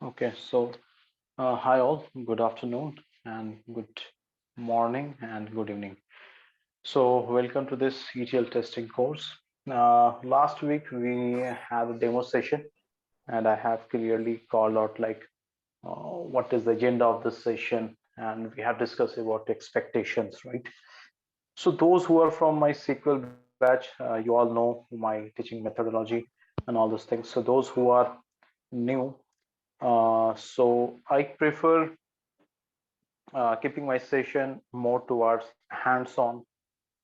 Okay, so hi all, good afternoon and good morning and good evening. So welcome to this ETL testing course. Last week we had a demo session and I have clearly called out what is the agenda of this session, and we have discussed about expectations, right? So those who are from my SQL batch, you all know my teaching methodology and all those things. So those who are new, so I prefer keeping my session more towards hands-on,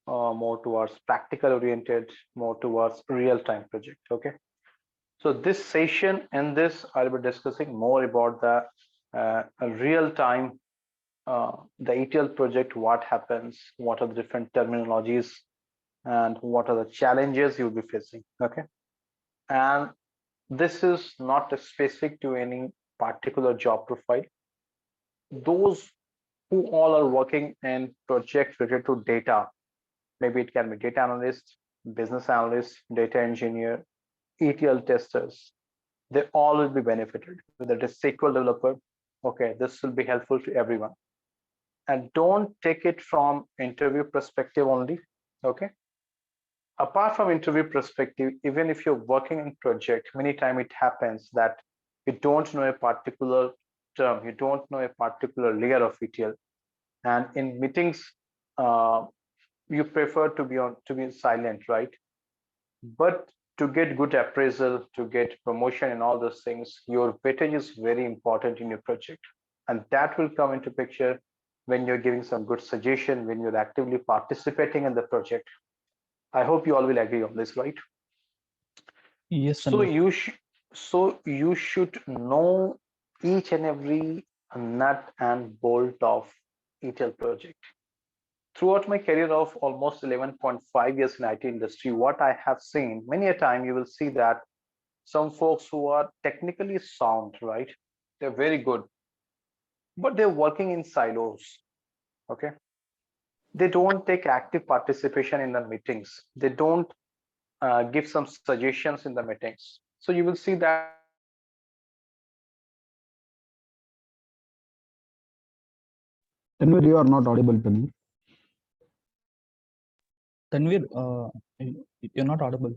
more towards practical oriented, more towards real-time project. Okay. So this session and this I'll be discussing more about the real-time, the ETL project, what happens, what are the different terminologies, and what are the challenges you'll be facing. Okay. And this is not specific to any particular job profile. Those who all are working in projects related to data, maybe it can be data analyst, business analyst, data engineer, ETL testers, they all will be benefited. Whether it is SQL developer, okay, this will be helpful to everyone. And don't take it from interview perspective only, okay? Apart from interview perspective, even if you're working in project, many times it happens that you don't know a particular term, you don't know a particular layer of ETL, and in meetings, uh, you prefer to be silent, right? But to get good appraisal, to get promotion and all those things, your weightage is very important in your project, and that will come into picture when you're giving some good suggestion, when you're actively participating in the project. I hope you all will agree on this, right? Yes, So Tanvir. you should know each and every nut and bolt of ETL project. Throughout my career of almost 11.5 years in IT industry, what I have seen many a time, you will see that some folks who are technically sound, right? They're very good, but they're working in silos. Okay. They don't take active participation in the meetings. They don't give some suggestions in the meetings. So you will see that Tanvir, you are not audible, Tanvir. Tanvir, you're not audible.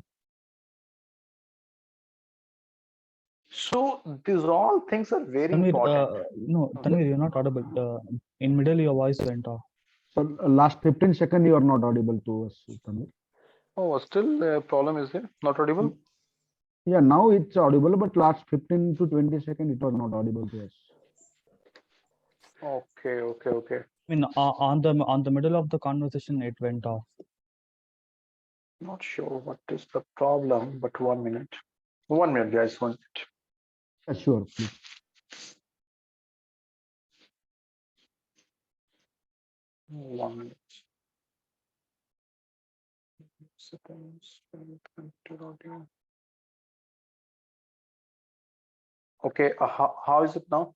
so these all things are very Tanvir, important. no, Mhm. Tanvir, you're not audible. In middle, your voice went off. So last 15 seconds, you are not audible to us, Tanvir. Oh, still problem is there? Not audible? Yeah, now it's audible, but last 15 to 20 seconds, it was not audible to us. Okay, okay, okay. I mean, on the middle of the conversation, it went off. Not sure what is the problem, but 1 minute. 1 minute, guys. 1 minute. Yeah, sure, please. 1 minute. Seconds. Audio. Okay, how is it now?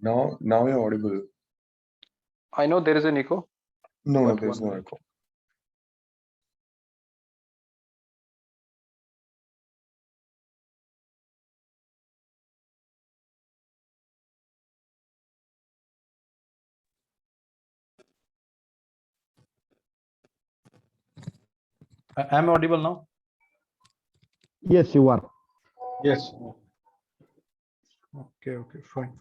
Now you're audible. I know there is an echo, No, but there's one no minute. echo. I'm audible now. Yes, you are. Yes. Okay, okay, fine.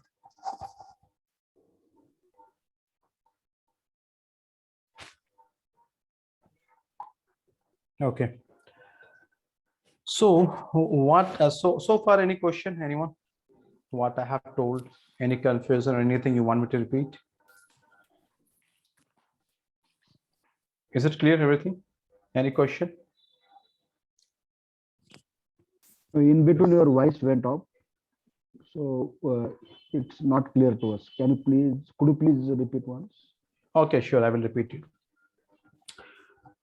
Okay. So what? So far, any question? Anyone? What I have told? Any confusion or anything you want me to repeat? Is it clear? Everything? Any question? In between, your voice went off, so it's not clear to us. Could you please repeat once? Okay, sure. I will repeat it.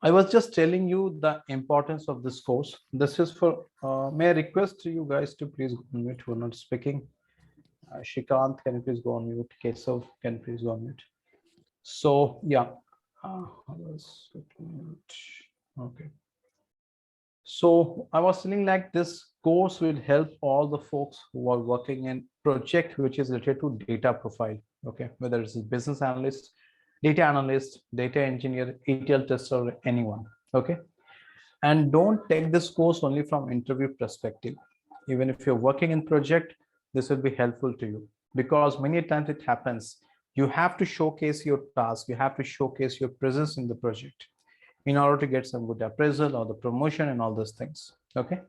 I was just telling you the importance of this course. This is for, may I request you guys to please go on mute who are not speaking. Shikant, can you please go on mute? Kesav, can you please go on mute? So, yeah. Okay. So I was feeling like this course will help all the folks who are working in project which is related to data profile. Okay, whether it's a business analyst, data engineer, ETL tester, or anyone. Okay, and don't take this course only from interview perspective. Even if you're working in project, this will be helpful to you because many times it happens. You have to showcase your task. You have to showcase your presence in the project in order to get some good appraisal or the promotion and all those things. Okay,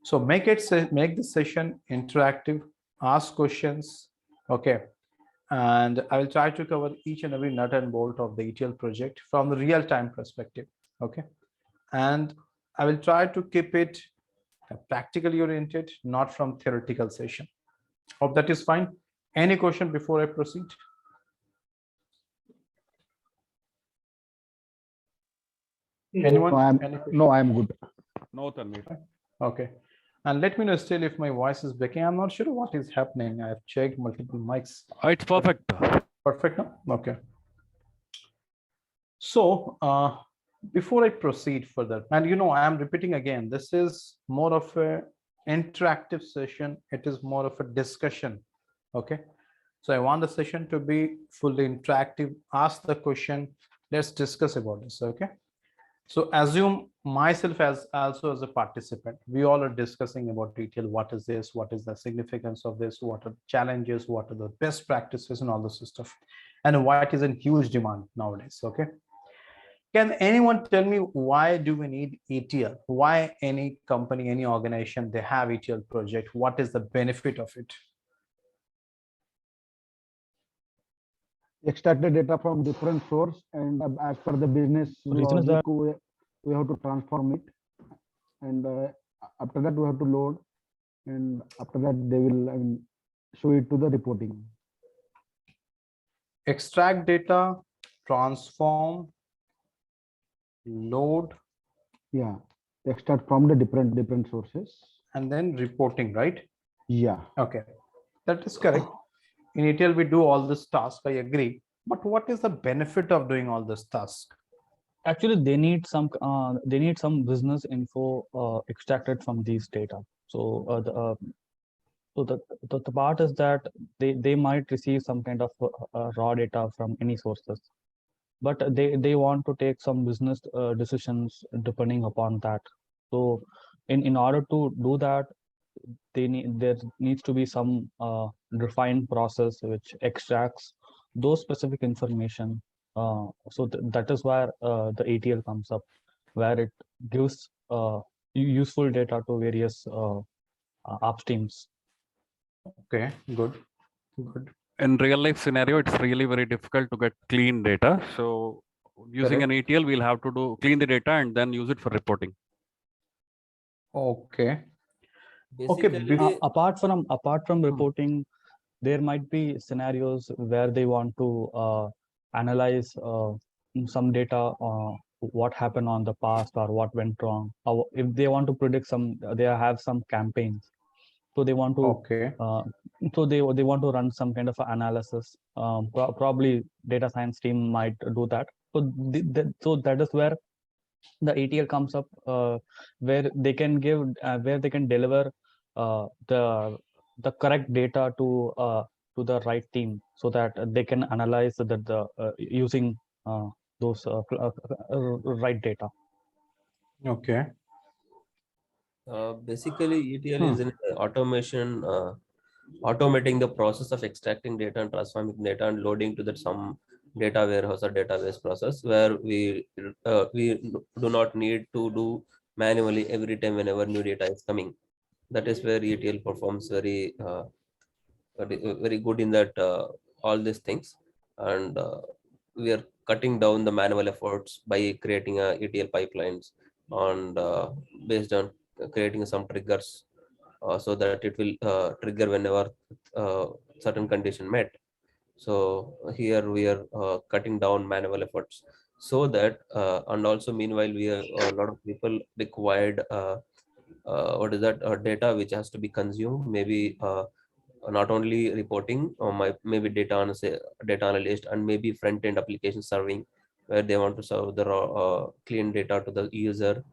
so make the session interactive, ask questions. Okay, and I will try to cover each and every nut and bolt of the ETL project from the real time perspective. Okay, and I will try to keep it practically oriented, not from theoretical session. Hope that is fine. Any question before I proceed? Anyone? No, I'm good. No, Tanvir. Okay. And let me know still if my voice is breaking. I'm not sure what is happening. I've checked multiple mics. It's perfect. Perfect now? Okay. So before I proceed further, and I am repeating again, this is more of a interactive session. It is more of a discussion. Okay. So I want the session to be fully interactive. Ask the question. Let's discuss about this. Okay. So assume myself as also as a participant. We all are discussing about detail. What is this? What is the significance of this? What are the challenges? What are the best practices and all this stuff? And why it is in huge demand nowadays. Okay. Can anyone tell me why do we need ETL? Why any company, any organization, they have ETL project? What is the benefit of it? Extracted data from different source, and as per the business Reason is logic, that we have to transform it, and after that we have to load, and after that they will show it to the reporting. Extract data, transform, load, Yeah, extract from the different sources. and then reporting, right? Yeah. Okay, that is correct. In ETL, we do all this task. I agree. But what is the benefit of doing all this task? actually they need some business info extracted from these data. So the part is that they might receive some kind of raw data from any sources, but they want to take some business decisions depending upon that. So in order to do that, there needs to be some refined process which extracts those specific information. So that is where the ETL comes up, where it gives useful data to various upstreams. Okay, good, good. In real life scenario, it's really very difficult to get clean data. So using an ETL, we'll have to clean the data and then use it for reporting. Okay. Basically, Apart from reporting, there might be scenarios where they want to analyze some data, what happened on the past or what went wrong. Or if they want to predict they have some campaigns, so they want to Okay. they want to run some kind of analysis. Probably data science team might do that. So so that is where the ETL comes up, where they can deliver the correct data to the right team, so that they can analyze the using those right data. Okay. basically ETL is an automation, automating the process of extracting data and transforming data and loading to that some data warehouse or database process, where we do not need to do manually every time whenever new data is coming. That is where ETL performs very good in that all these things, and we are cutting down the manual efforts by creating a ETL pipelines, and based on creating some triggers, so that it will trigger whenever certain condition met. So here we are cutting down manual efforts, so that and also meanwhile we have a lot of people required what is that data which has to be consumed, maybe not only reporting, maybe data analyst, and maybe front end application serving, where they want to serve the raw, clean data to the user,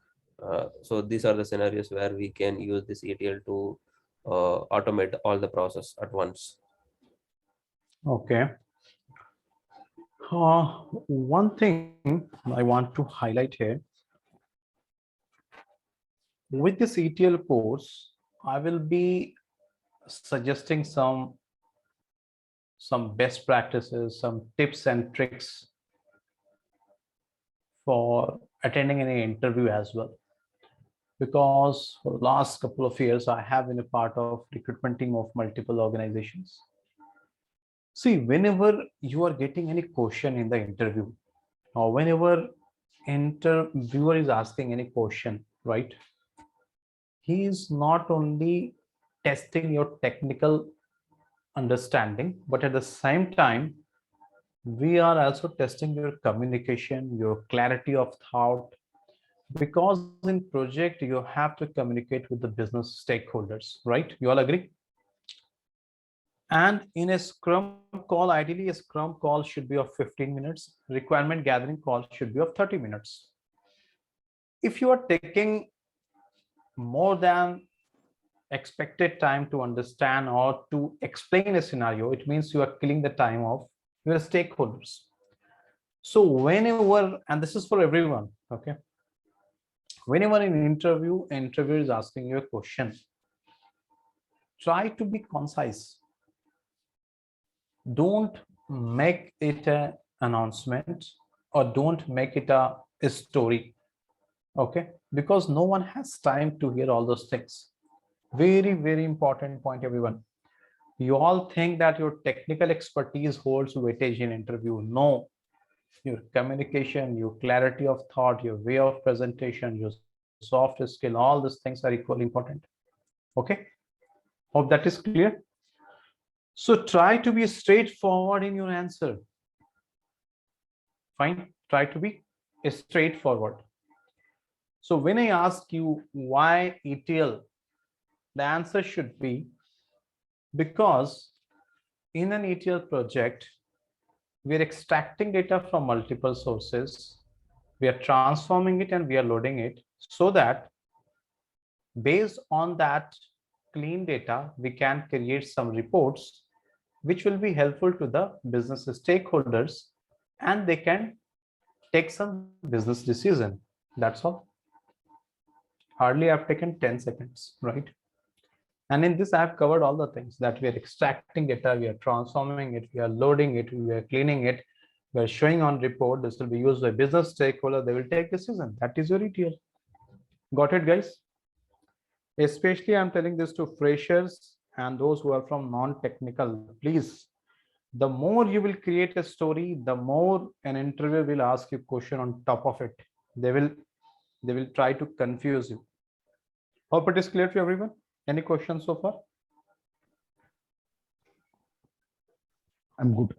So these are the scenarios where we can use this ETL to automate all the process at once. Okay. One thing I want to highlight here with this ETL course, I will be suggesting some best practices, some tips and tricks for attending any interview as well. Because for the last couple of years, I have been a part of recruitment team of multiple organizations. See, whenever you are getting any question in the interview, or whenever interviewer is asking any question, right? He is not only testing your technical understanding, but at the same time, we are also testing your communication, your clarity of thought, because in project you have to communicate with the business stakeholders, right? You all agree? And in a scrum call, ideally a scrum call should be of 15 minutes. Requirement gathering call should be of 30 minutes. If you are taking more than expected time to understand or to explain a scenario, it means you are killing the time of your stakeholders. So whenever, and this is for everyone, okay, whenever in an interviewer is asking you a question, try to be concise. Don't make it an announcement or don't make it a story, okay, because no one has time to hear all those things. Very, very important point, everyone. You all think that your technical expertise holds weightage in interview. No, your communication, your clarity of thought, your way of presentation, your soft skill, all these things are equally important. Okay, hope that is clear. So try to be straightforward in your answer. Fine, try to be straightforward. So when I ask you why ETL, the answer should be because in an ETL project, we are extracting data from multiple sources, we are transforming it and we are loading it so that based on that clean data, we can create some reports which will be helpful to the business stakeholders and they can take some business decision. That's all. Hardly I've taken 10 seconds, right? And in this, I've covered all the things that we are extracting data, we are transforming it, we are loading it, we are cleaning it, we are showing on report. This will be used by business stakeholder. They will take decision. That is your ETL. Got it, guys? Especially I'm telling this to freshers and those who are from non-technical. Please, the more you will create a story, the more an interviewer will ask you question on top of it. They will try to confuse you. Hope it is clear to everyone. Any questions so far? I'm good.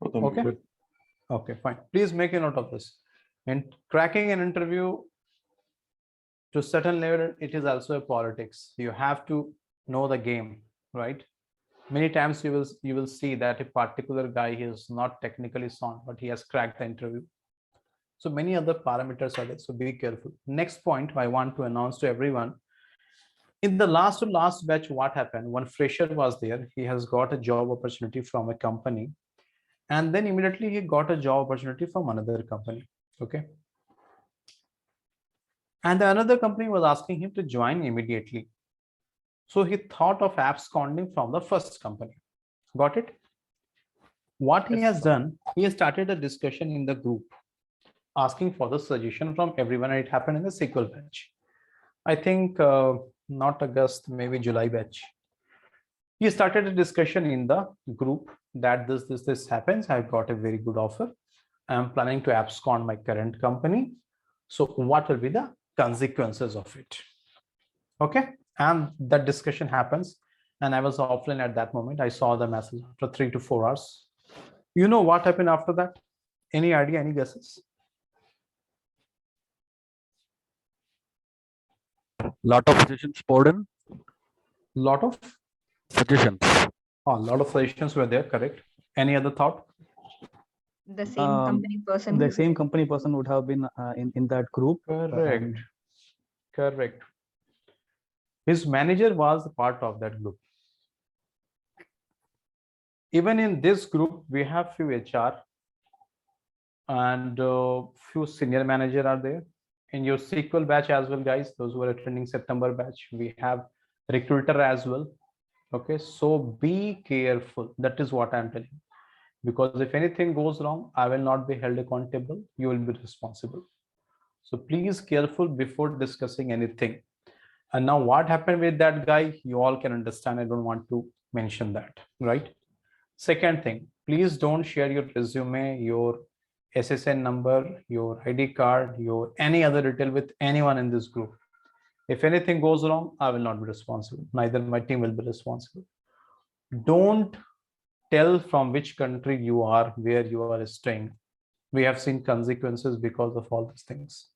Okay. Good. Okay, fine. Please make a note of this. And cracking an interview to certain level, it is also a politics. You have to know the game, right? Many times you will see that a particular guy is not technically sound, but he has cracked the interview. So many other parameters are there. So be careful. Next point I want to announce to everyone. In the last to last batch, what happened? One fresher was there. He has got a job opportunity from a company, and then immediately he got a job opportunity from another company. Okay. And the another company was asking him to join immediately. So he thought of absconding from the first company. Got it? What he has done, he has started a discussion in the group, asking for the suggestion from everyone, and it happened in the SQL batch. I think not August, maybe July batch. He started a discussion in the group that this happens. I've got a very good offer. I'm planning to abscond my current company. So what will be the consequences of it? Okay. And that discussion happens. And I was offline at that moment. I saw the message after 3 to 4 hours. You know what happened after that? Any idea, any guesses? Lot of suggestions poured in. Lot of Suggestions. a lot of suggestions were there, correct? Any other thought? The same company person. The same company person would have been in that group. Correct. Correct. His manager was a part of that group. Even in this group, we have few HR and few senior manager are there. In your SQL batch as well, guys, those who are attending September batch, we have recruiter as well. Okay, so be careful. That is what I'm telling you. Because if anything goes wrong, I will not be held accountable. You will be responsible. So please careful before discussing anything. And now what happened with that guy, you all can understand. I don't want to mention that, right? Second thing, please don't share your resume, your SSN number, your ID card, your any other detail with anyone in this group. If anything goes wrong, I will not be responsible. Neither my team will be responsible. Don't tell from which country you are, where you are staying. We have seen consequences because of all these things.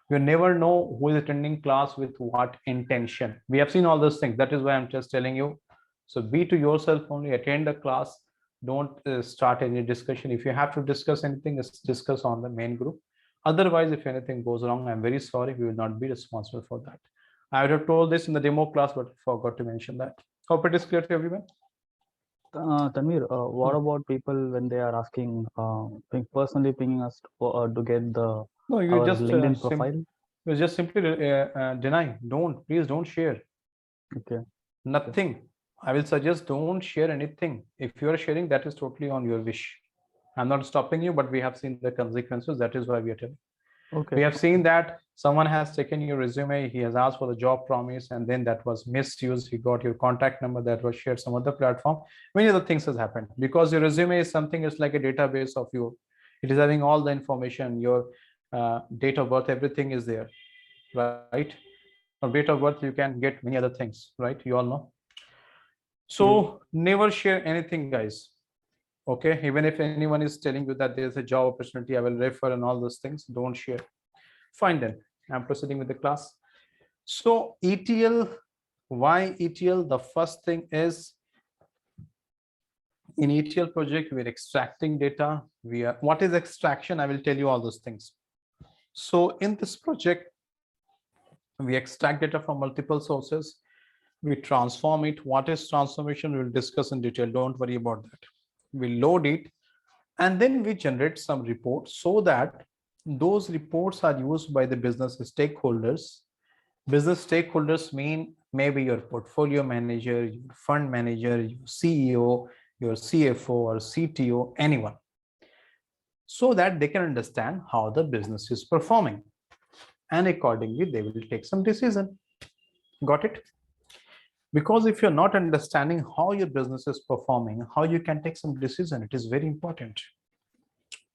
You never know who is attending class with what intention. We have seen all those things. That is why I'm just telling you. So be to yourself only, attend the class. Don't start any discussion. If you have to discuss anything, let's discuss on the main group. Otherwise, if anything goes wrong, I'm very sorry. We will not be responsible for that. I would have told this in the demo class, but I forgot to mention that. Hope it is clear to everyone. Tanvir, what about people when they are asking, personally pinging us to get the No, you our just LinkedIn profile? you just simply deny. Please don't share. Okay. Nothing. I will suggest don't share anything. If you are sharing, that is totally on your wish. I'm not stopping you, but we have seen the consequences. That is why we are telling. Okay. We have seen that someone has taken your resume, he has asked for the job promise, and then that was misused. He got your contact number that was shared some other platform. Many other things has happened because your resume is something, it's like a database of you. It is having all the information, your date of birth, everything is there, right? From date of birth, you can get many other things, right? You all know. So never share anything, guys. Okay, even if anyone is telling you that there's a job opportunity, I will refer and all those things, don't share. Fine then, I'm proceeding with the class. So ETL, why ETL? The first thing is in ETL project, we're extracting data. What is extraction? I will tell you all those things. So in this project, we extract data from multiple sources. We transform it. What is transformation? We'll discuss in detail. Don't worry about that. We load it and then we generate some reports so that those reports are used by the business stakeholders. Business stakeholders mean maybe your portfolio manager, your fund manager, your CEO, your CFO or CTO, anyone, so that they can understand how the business is performing. And accordingly, they will take some decision. Got it? Because if you're not understanding how your business is performing, how you can take some decision, it is very important.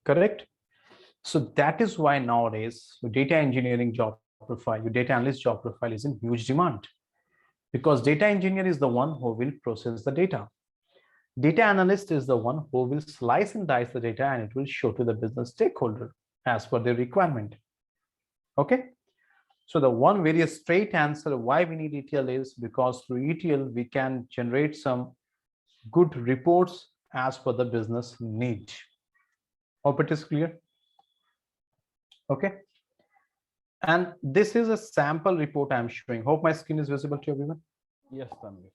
Correct? So that is why nowadays your data engineering job profile, your data analyst job profile is in huge demand. Because data engineer is the one who will process the data. Data analyst is the one who will slice and dice the data and it will show to the business stakeholder as per their requirement. Okay. So the one very straight answer why we need ETL is because through ETL, we can generate some good reports as per the business need. Hope it is clear. Okay. And this is a sample report I'm showing. Hope my screen is visible to everyone. Yes, Tanvir.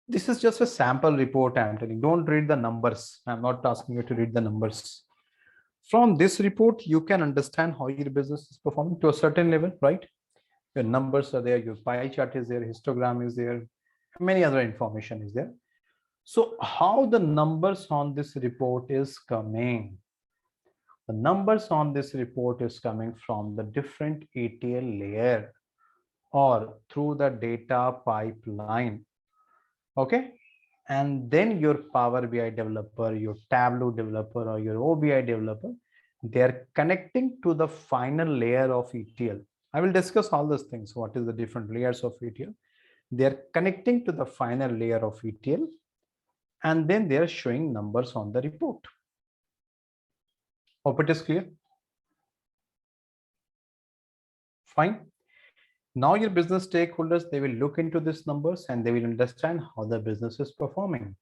This is just a sample report I'm telling. Don't read the numbers. I'm not asking you to read the numbers. From this report, you can understand how your business is performing to a certain level, right? Your numbers are there, your pie chart is there, histogram is there, many other information is there. So how the numbers on this report is coming? The numbers on this report is coming from the different ETL layer or through the data pipeline. Okay. And then your Power BI developer, your Tableau developer, or your OBI developer, they're connecting to the final layer of ETL. I will discuss all those things. What is the different layers of ETL? They're connecting to the final layer of ETL, and then they're showing numbers on the report. Hope it is clear. Fine. Now your business stakeholders, they will look into these numbers and they will understand how the business is performing,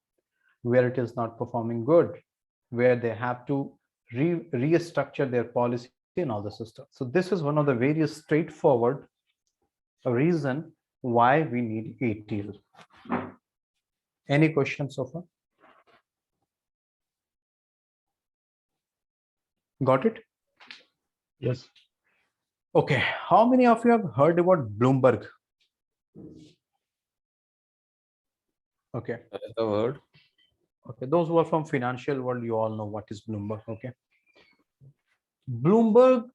where it is not performing good, where they have to restructure their policy and all the system. So this is one of the very straightforward reason why we need ATL. Any questions so far? Got it? Yes. Okay. How many of you have heard about Bloomberg? Okay. I have heard. Okay. Those who are from financial world, you all know what is Bloomberg. Okay. Bloomberg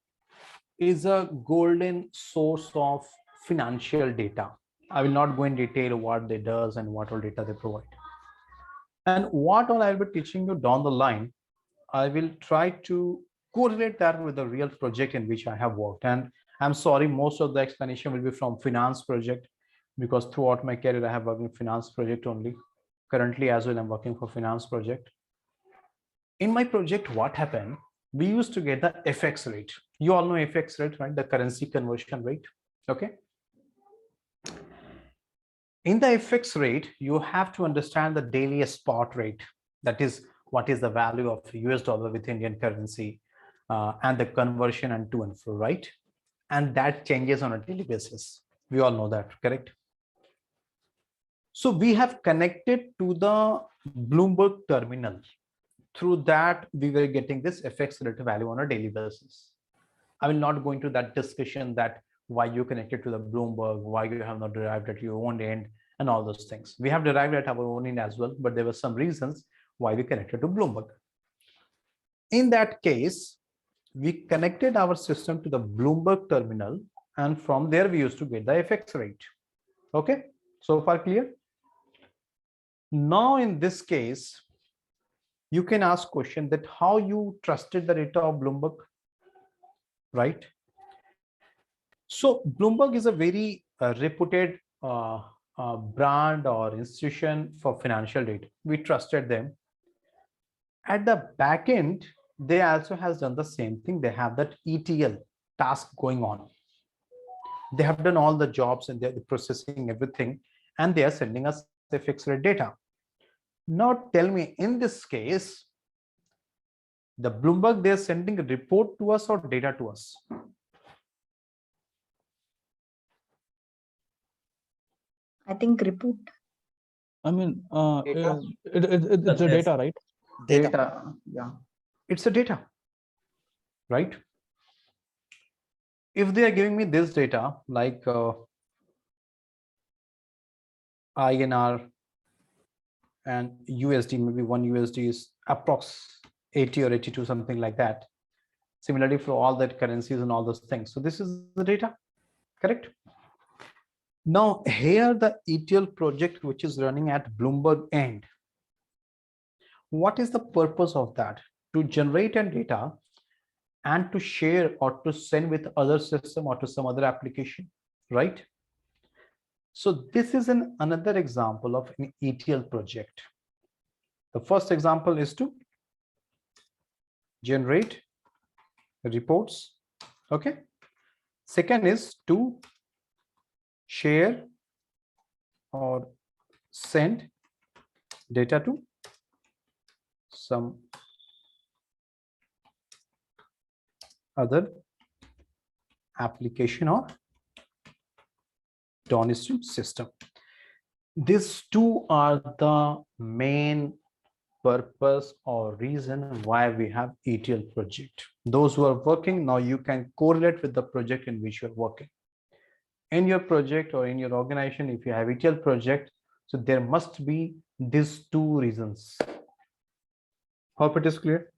is a golden source of financial data. I will not go in detail what they does and what all data they provide. And what all I'll be teaching you down the line, I will try to correlate that with the real project in which I have worked. And I'm sorry, most of the explanation will be from finance project, because throughout my career, I have worked in finance project only. Currently as well, I'm working for finance project. In my project, what happened? We used to get the FX rate. You all know FX rate, right? The currency conversion rate. Okay. In the FX rate, you have to understand the daily spot rate. That is, what is the value of US dollar with Indian currency and the conversion and to and fro, right? And that changes on a daily basis. We all know that, correct? So we have connected to the Bloomberg terminal. Through that, we were getting this FX rate value on a daily basis. I will not go into that discussion that why you connected to the Bloomberg, why you have not derived at your own end, and all those things. We have derived at our own end as well, but there were some reasons why we connected to Bloomberg. In that case, we connected our system to the Bloomberg terminal, and from there we used to get the FX rate. Okay, so far clear? Now in this case, you can ask question that how you trusted the data of Bloomberg, right? So Bloomberg is a very reputed brand or institution for financial data. We trusted them. At the back end, they also has done the same thing. They have that ETL task going on. They have done all the jobs and they're processing everything, and they are sending us the fixed rate data. Now tell me, in this case, the Bloomberg, they're sending a report to us or data to us? I think report. I mean, Data. it's a data, right? Data. Yeah. It's a data, right? If they are giving me this data, like INR and USD, maybe one USD is approx 80 or 82, something like that. Similarly for all that currencies and all those things. So this is the data, correct? Now here the ETL project, which is running at Bloomberg end. What is the purpose of that? To generate a data and to share or to send with other system or to some other application, right? So this is another example of an ETL project. The first example is to generate reports. Okay. Second is to share or send data to some other application or downstream system. These two are the main purpose or reason why we have ETL project. Those who are working now, you can correlate with the project in which you're working. In your project or in your organization, if you have ETL project, so there must be these two reasons. Hope it is clear.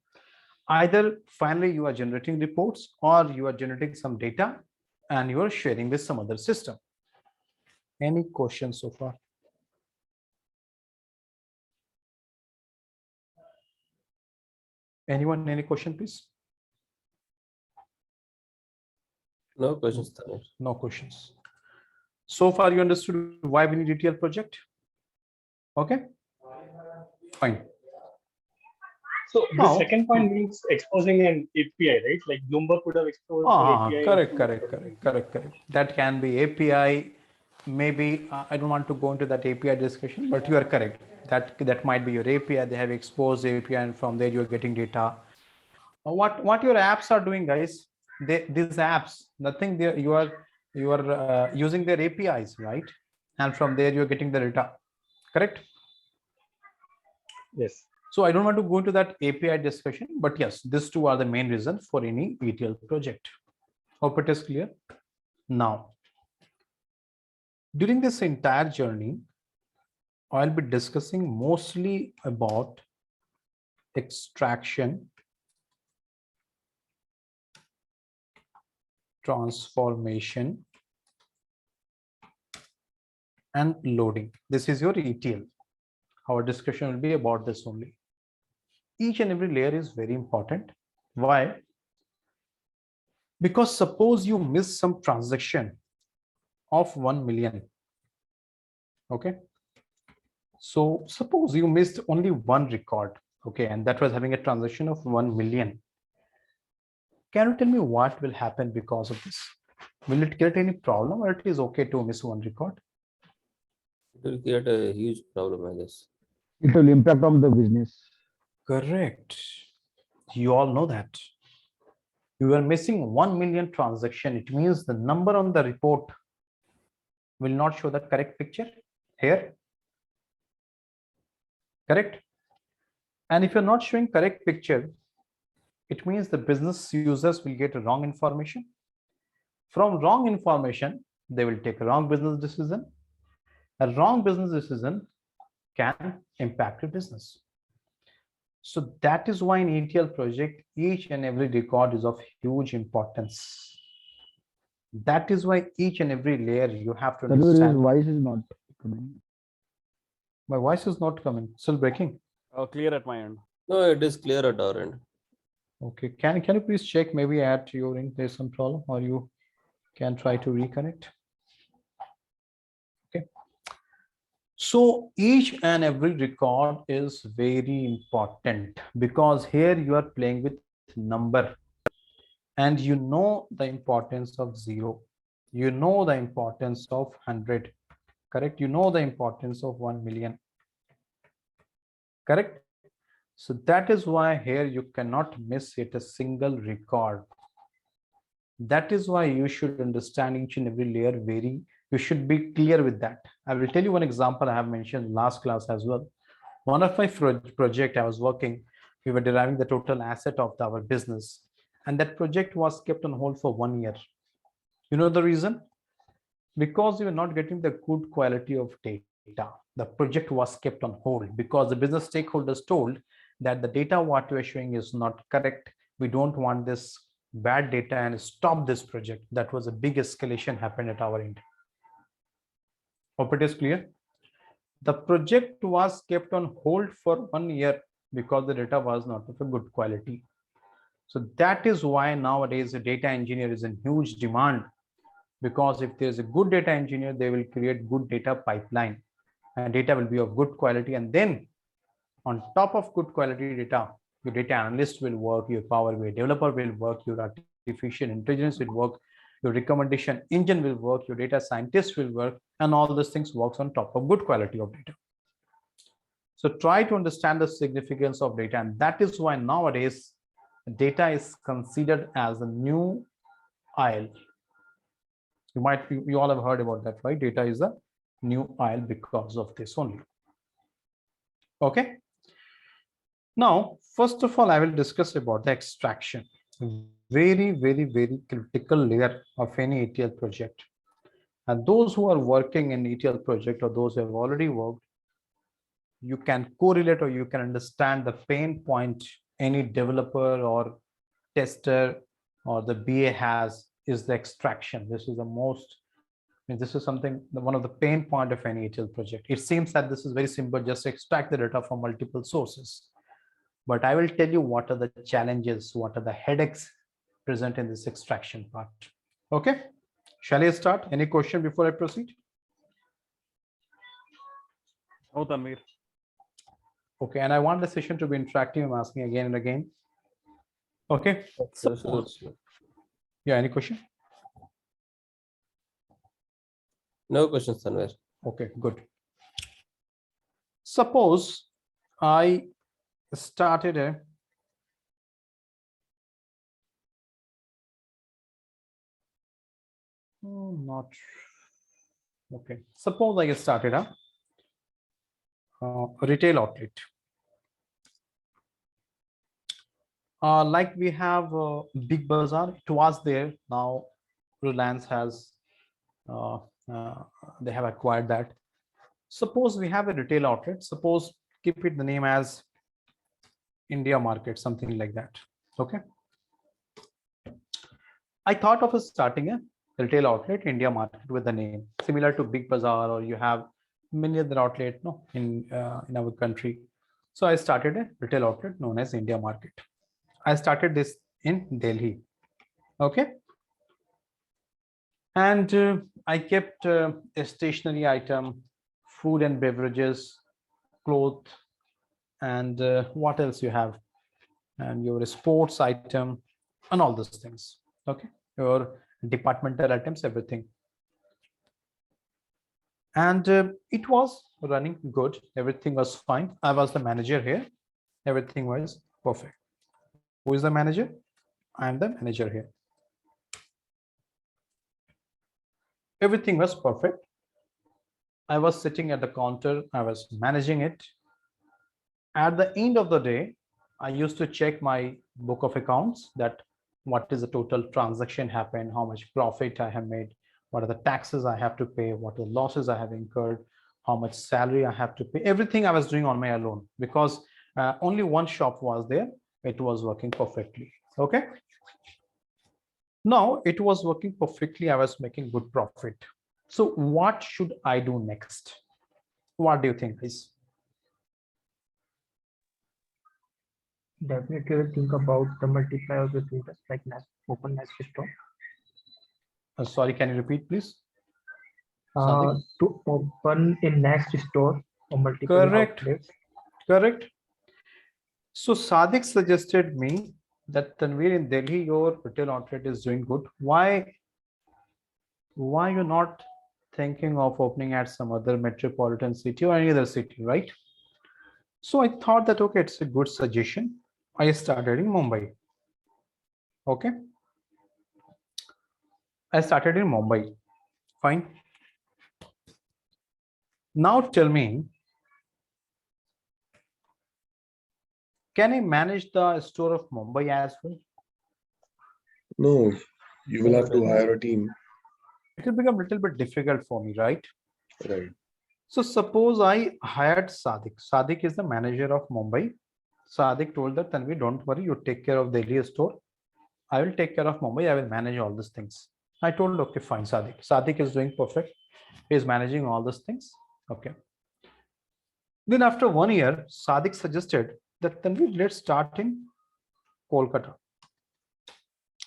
Either finally you are generating reports or you are generating some data and you are sharing with some other system. Any questions so far? Anyone, any question, please? No questions, Tanir. No questions. So far you understood why we need ETL project? Okay, fine. So the Now, second point means exposing an API, right? Like Bloomberg could have exposed an API. correct. That can be API. Maybe I don't want to go into that API discussion, but you are correct. That might be your API. They have exposed API, and from there you are getting data. what your apps are doing, guys? These apps, nothing there. You are using their APIs, right? And from there you're getting the data, correct? Yes. So I don't want to go into that API discussion, but yes, these two are the main reasons for any ETL project. Hope it is clear. Now, during this entire journey, I'll be discussing mostly about extraction, transformation, and loading. This is your ETL. Our discussion will be about this only. Each and every layer is very important. Why? Because suppose you miss some transaction of 1 million. Okay. So suppose you missed only one record. Okay. And that was having a transaction of 1 million. Can you tell me what will happen because of this? Will it get any problem, or it is okay to miss one record? It will create a huge problem, I guess. It will impact on the business. Correct. You all know that. You are missing 1 million transaction. It means the number on the report will not show the correct picture here. Correct. And if you're not showing correct picture, it means the business users will get wrong information. From wrong information, they will take a wrong business decision. A wrong business decision can impact your business. So that is why in ETL project, each and every record is of huge importance. That is why each and every layer you have to Tanvir, his understand. voice is not coming. My voice is not coming, still breaking. Clear at my end. No, it is clear at our end. Okay, can you please check, maybe at your end there's some problem, or you can try to reconnect. Okay. So each and every record is very important, because here you are playing with number, and you know the importance of 0. You know the importance of 100, correct? You know the importance of 1 million, correct? So that is why here you cannot miss it a single record. That is why you should understand each and every layer very, you should be clear with that. I will tell you one example I have mentioned last class as well. One of my project I was working, we were deriving the total asset of our business, and that project was kept on hold for 1 year. You know the reason? Because we were not getting the good quality of data. The project was kept on hold because the business stakeholders told that the data what we are showing is not correct. We don't want this bad data and stop this project. That was a big escalation happened at our end. Hope it is clear. The project was kept on hold for 1 year because the data was not of a good quality. So that is why nowadays the data engineer is in huge demand, because if there's a good data engineer, they will create good data pipeline, and data will be of good quality. And then on top of good quality data, your data analyst will work, your Power BI developer will work, your artificial intelligence will work, your recommendation engine will work, your data scientist will work, and all those things works on top of good quality of data. So try to understand the significance of data, and that is why nowadays data is considered as a new oil. You all have heard about that, right? Data is a new oil because of this only. Okay. Now, first of all, I will discuss about the extraction. Very, very, very critical layer of any ETL project. And those who are working in ETL project, or those who have already worked, you can correlate or you can understand the pain point any developer or tester or the BA has is the extraction. This is the most, this is something, one of the pain point of any ETL project. It seems that this is very simple, just extract the data from multiple sources. But I will tell you what are the challenges, what are the headaches present in this extraction part. Okay, shall I start? Any question before I proceed? Oh, Tanvir. Okay, and I want the session to be interactive. I'm asking again and again. Okay, suppose, yeah, any question? No questions, Tanvir. Okay, good. Suppose I started a Not okay. Suppose I started a retail outlet. Like we have Big Bazaar, it was there. Now Reliance has uh, uh, they have acquired that. Suppose we have a retail outlet. Suppose keep it the name as India Market, something like that. Okay. I thought of starting a retail outlet, India Market, with the name similar to Big Bazaar, or you have many other outlet no in our country. So I started a retail outlet known as India Market. I started this in Delhi. Okay. And I kept a stationery item, food and beverages, cloth, and what else you have, and your sports item, and all those things. Okay, your departmental items, everything. And it was running good. Everything was fine. I was the manager here. Everything was perfect. Who is the manager? I am the manager here. Everything was perfect. I was sitting at the counter. I was managing it. At the end of the day, I used to check my book of accounts, that what is the total transaction happened, how much profit I have made, what are the taxes I have to pay, what are the losses I have incurred, how much salary I have to pay. Everything I was doing on my own, because only one shop was there. It was working perfectly. Okay. Now it was working perfectly. I was making good profit. So what should I do next? What do you think, guys? Definitely will think about the multiplier of the filters, like open next store. Sorry, can you repeat, please? To open in next store or multiple Correct. outlets. Correct. So Sadiq suggested me that Tanvir, in Delhi, your retail outlet is doing good. Why you're not thinking of opening at some other metropolitan city or any other city, right? So I thought that, okay, it's a good suggestion. I started in Mumbai. Okay. I started in Mumbai. Fine. Now tell me, can I manage the store of Mumbai as well? No, you will have to hire a team. It will become a little bit difficult for me, right? Right. So suppose I hired Sadiq. Sadiq is the manager of Mumbai. Sadiq told that, Tanvi, don't worry, you take care of the Delhi store. I will take care of Mumbai. I will manage all these things. I told, okay, fine, Sadiq. Sadiq is doing perfect. He is managing all these things. Okay. Then after 1 year, Sadiq suggested that, Tanvi, let's start in Kolkata.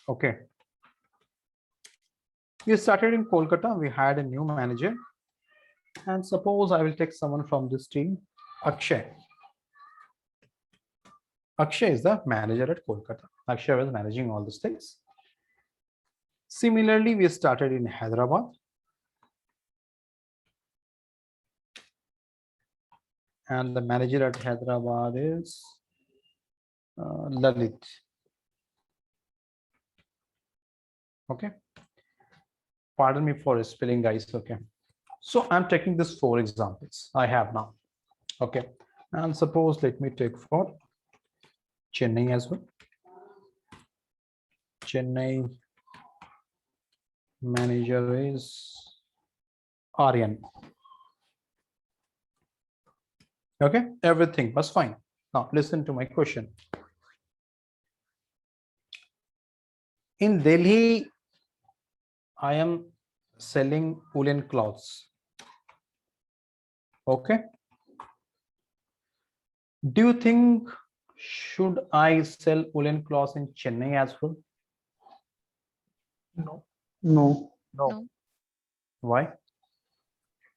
Okay. We started in Kolkata. We had a new manager. And suppose I will take someone from this team, Akshay. Akshay is the manager at Kolkata. Akshay was managing all these things. Similarly, we started in Hyderabad. And the manager at Hyderabad is Lalit. Okay. Pardon me for spelling, guys. Okay. So I'm taking this 4 examples I have now. Okay. And suppose let me take for Chennai as well. Chennai manager is Aryan. Okay, everything was fine. Now listen to my question. In Delhi, I am selling woolen cloths. Okay. Do you think should I sell woolen cloths in Chennai as well? No. No. No. Why?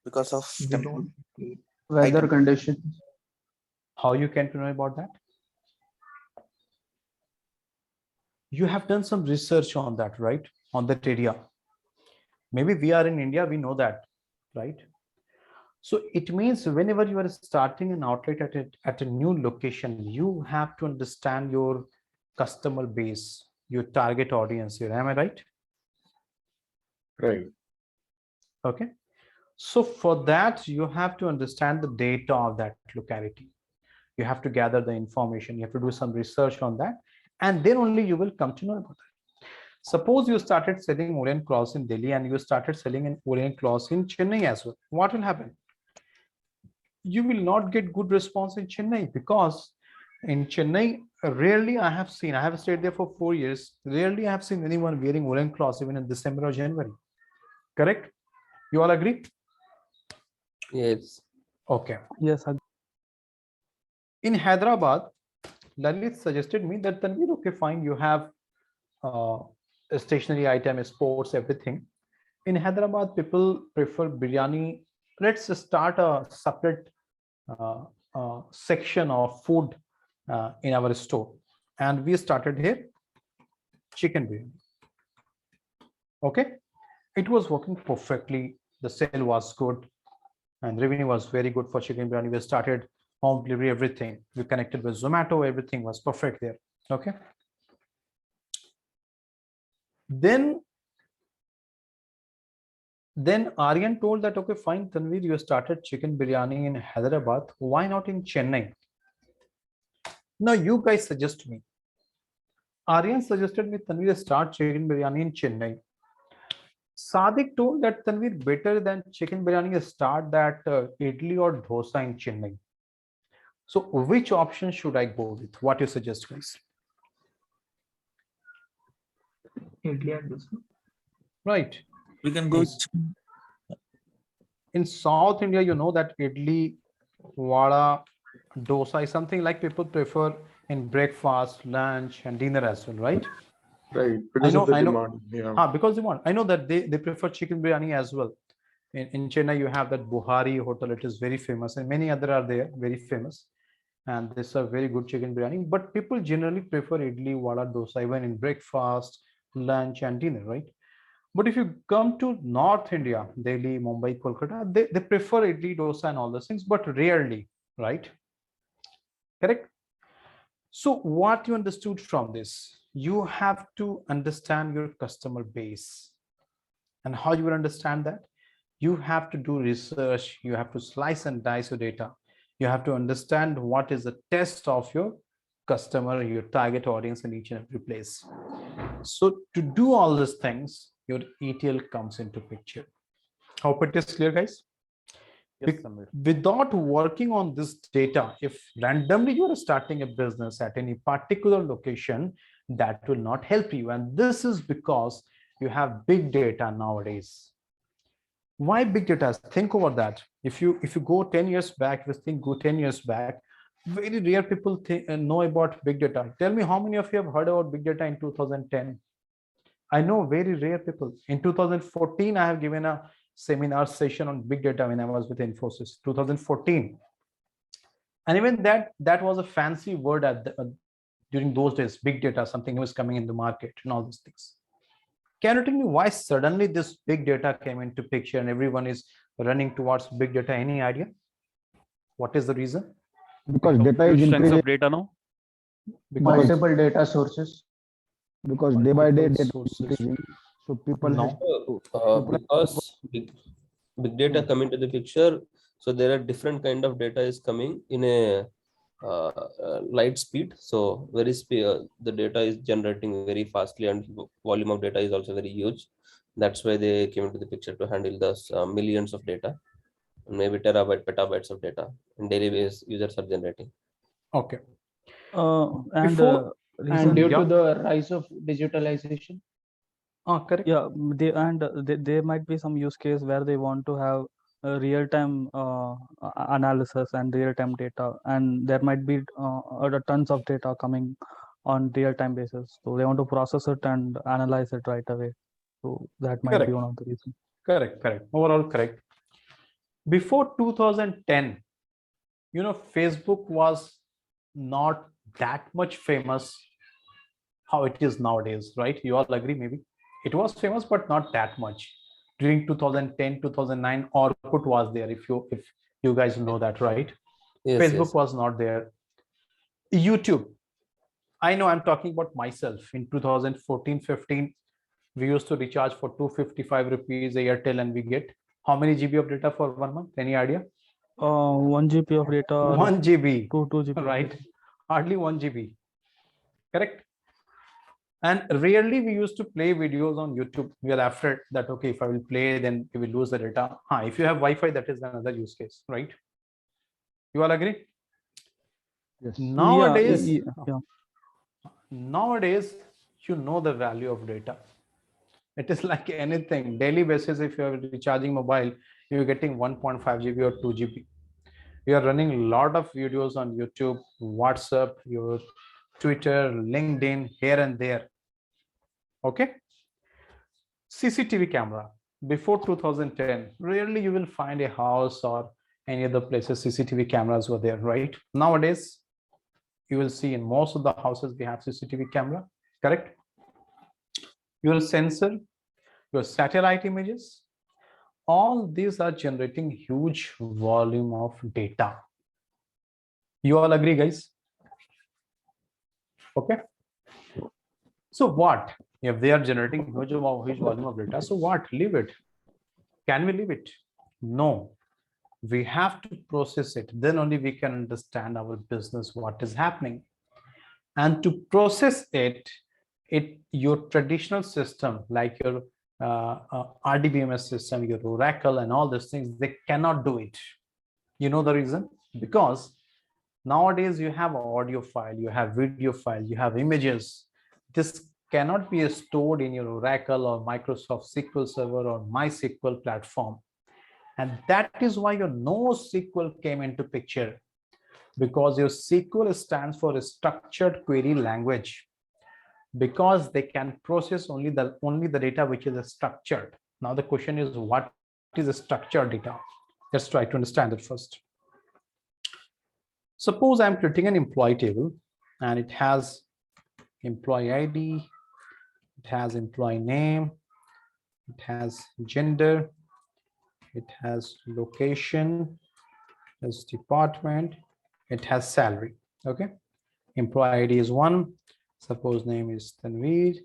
Because of We don't need. Weather Item. conditions. How you came to know about that? You have done some research on that, right? On that area. Maybe we are in India, we know that, right? So it means whenever you are starting an outlet at a new location, you have to understand your customer base, your target audience here. Am I right? Right. Okay. So for that, you have to understand the data of that locality. You have to gather the information. You have to do some research on that. And then only you will come to know about that. Suppose you started selling Orient cloths in Delhi and you started selling an Orient cloths in Chennai as well. What will happen? You will not get good response in Chennai, because in Chennai, rarely I have seen, I have stayed there for 4 years, rarely I have seen anyone wearing woolen cloths even in December or January. Correct? You all agree? Yes. Okay. Yes. In Hyderabad, Lalit suggested me that Tanvir, okay, fine, you have a stationery item, sports, everything. In Hyderabad, people prefer biryani. Let's start a separate uh, section of food in our store. And we started here chicken biryani. Okay. It was working perfectly. The sale was good and revenue was very good for chicken biryani. We started home delivery, everything. We connected with Zomato, everything was perfect there. Okay. Then Aryan told that, okay, fine, Tanvir, you started chicken biryani in Hyderabad. Why not in Chennai? Now you guys suggest me. Aryan suggested me, Tanvir, start chicken biryani in Chennai. Sadiq told that, Tanvir, better than chicken biryani, start that idli or dosa in Chennai. So which option should I go with? What you suggest, guys? Idli and dosa. Right. We can go. In South India, you know that idli, vada, dosa is something like people prefer in breakfast, lunch, and dinner as well, right? Right. Because of the demand. Yeah. Because they want. I know that they prefer chicken biryani as well. In Chennai, you have that Buhari hotel. It is very famous, and many other are there, very famous. And they serve very good chicken biryani. But people generally prefer idli, vada, dosa, even in breakfast, lunch, and dinner, right? But if you come to North India, Delhi, Mumbai, Kolkata, they prefer idli, dosa, and all those things, but rarely, right? Correct? So what you understood from this, you have to understand your customer base. And how you will understand that? You have to do research, you have to slice and dice your data. You have to understand what is the test of your customer, your target audience in each and every place. So to do all these things, your ETL comes into picture. Hope it is clear, guys. Yes, without working on this data, if randomly you are starting a business at any particular location, that will not help you. And this is because you have big data nowadays. Why big data? Think over that. If you go 10 years back, if you think go 10 years back, very rare people know about big data. Tell me how many of you have heard about big data in 2010? I know very rare people. In 2014, I have given a seminar session on big data when I was with Infosys, 2014. And even that was a fancy word during those days, big data, something was coming in the market and all these things. Can you tell me why suddenly this big data came into picture and everyone is running towards big data? Any idea? What is the reason? Because data is Huge chunks increasing. of data now. Because Multiple data sources. Because day by day data is sources. increasing. So people No. have to, Because big data come into the picture, so there are different kind of data is coming in a light speed. So the data is generating very fastly, and volume of data is also very huge. That's why they came into the picture to handle those millions of data, maybe petabytes of data in daily basis users are generating. Okay. And And due Yeah. to the rise of digitalization. Correct. Yeah, there might be some use case where they want to have real-time analysis and real-time data, and there might be tons of data coming on real-time basis. So they want to process it and analyze it right away. So that might be one of the reasons. Correct. Overall correct. Before 2010, Facebook was not that much famous how it is nowadays, right? You all agree, maybe? It was famous, but not that much. During 2010, 2009, Orkut was there, if you guys know that, right? Yes, Facebook was not there. YouTube, I know I'm talking about myself in 2014, 15. We used to recharge for 255 rupees Airtel and we get how many GB of data for 1 month? Any idea? 1 GB of data. 1 GB. 2 GB. Right. Hardly 1 GB. Correct. And rarely we used to play videos on YouTube. We are afraid that, okay, if I will play, then we will lose the data. If you have Wi-Fi, that is another use case, right? You all agree? Yes. Nowadays, Yeah. nowadays, you know the value of data. It is like anything. Daily basis, if you are recharging mobile, you're getting 1.5 GB or 2 GB. We are running a lot of videos on YouTube, WhatsApp, your Twitter, LinkedIn, here and there. Okay. CCTV camera. Before 2010, rarely you will find a house or any other places CCTV cameras were there, right? Nowadays, you will see in most of the houses we have CCTV camera, correct? Your sensor, your satellite images, all these are generating huge volume of data. You all agree, guys? Okay. So what if they are generating huge volume of data? So what? Leave it. Can we leave it? No. We have to process it. Then only we can understand our business, what is happening. And to process it, your traditional system like your RDBMS system, your Oracle, and all these things, they cannot do it. You know the reason? Because nowadays you have audio file, you have video file, you have images. This cannot be stored in your Oracle or Microsoft SQL Server or MySQL platform. And that is why your NoSQL came into picture, because your SQL stands for a structured query language, because they can process only the data which is structured. Now the question is, what is a structured data? Let's try to understand it first. Suppose I'm creating an employee table and it has employee ID, it has employee name, it has gender, it has location, it has department, it has salary. Okay, employee ID is 1, suppose name is Tanveer,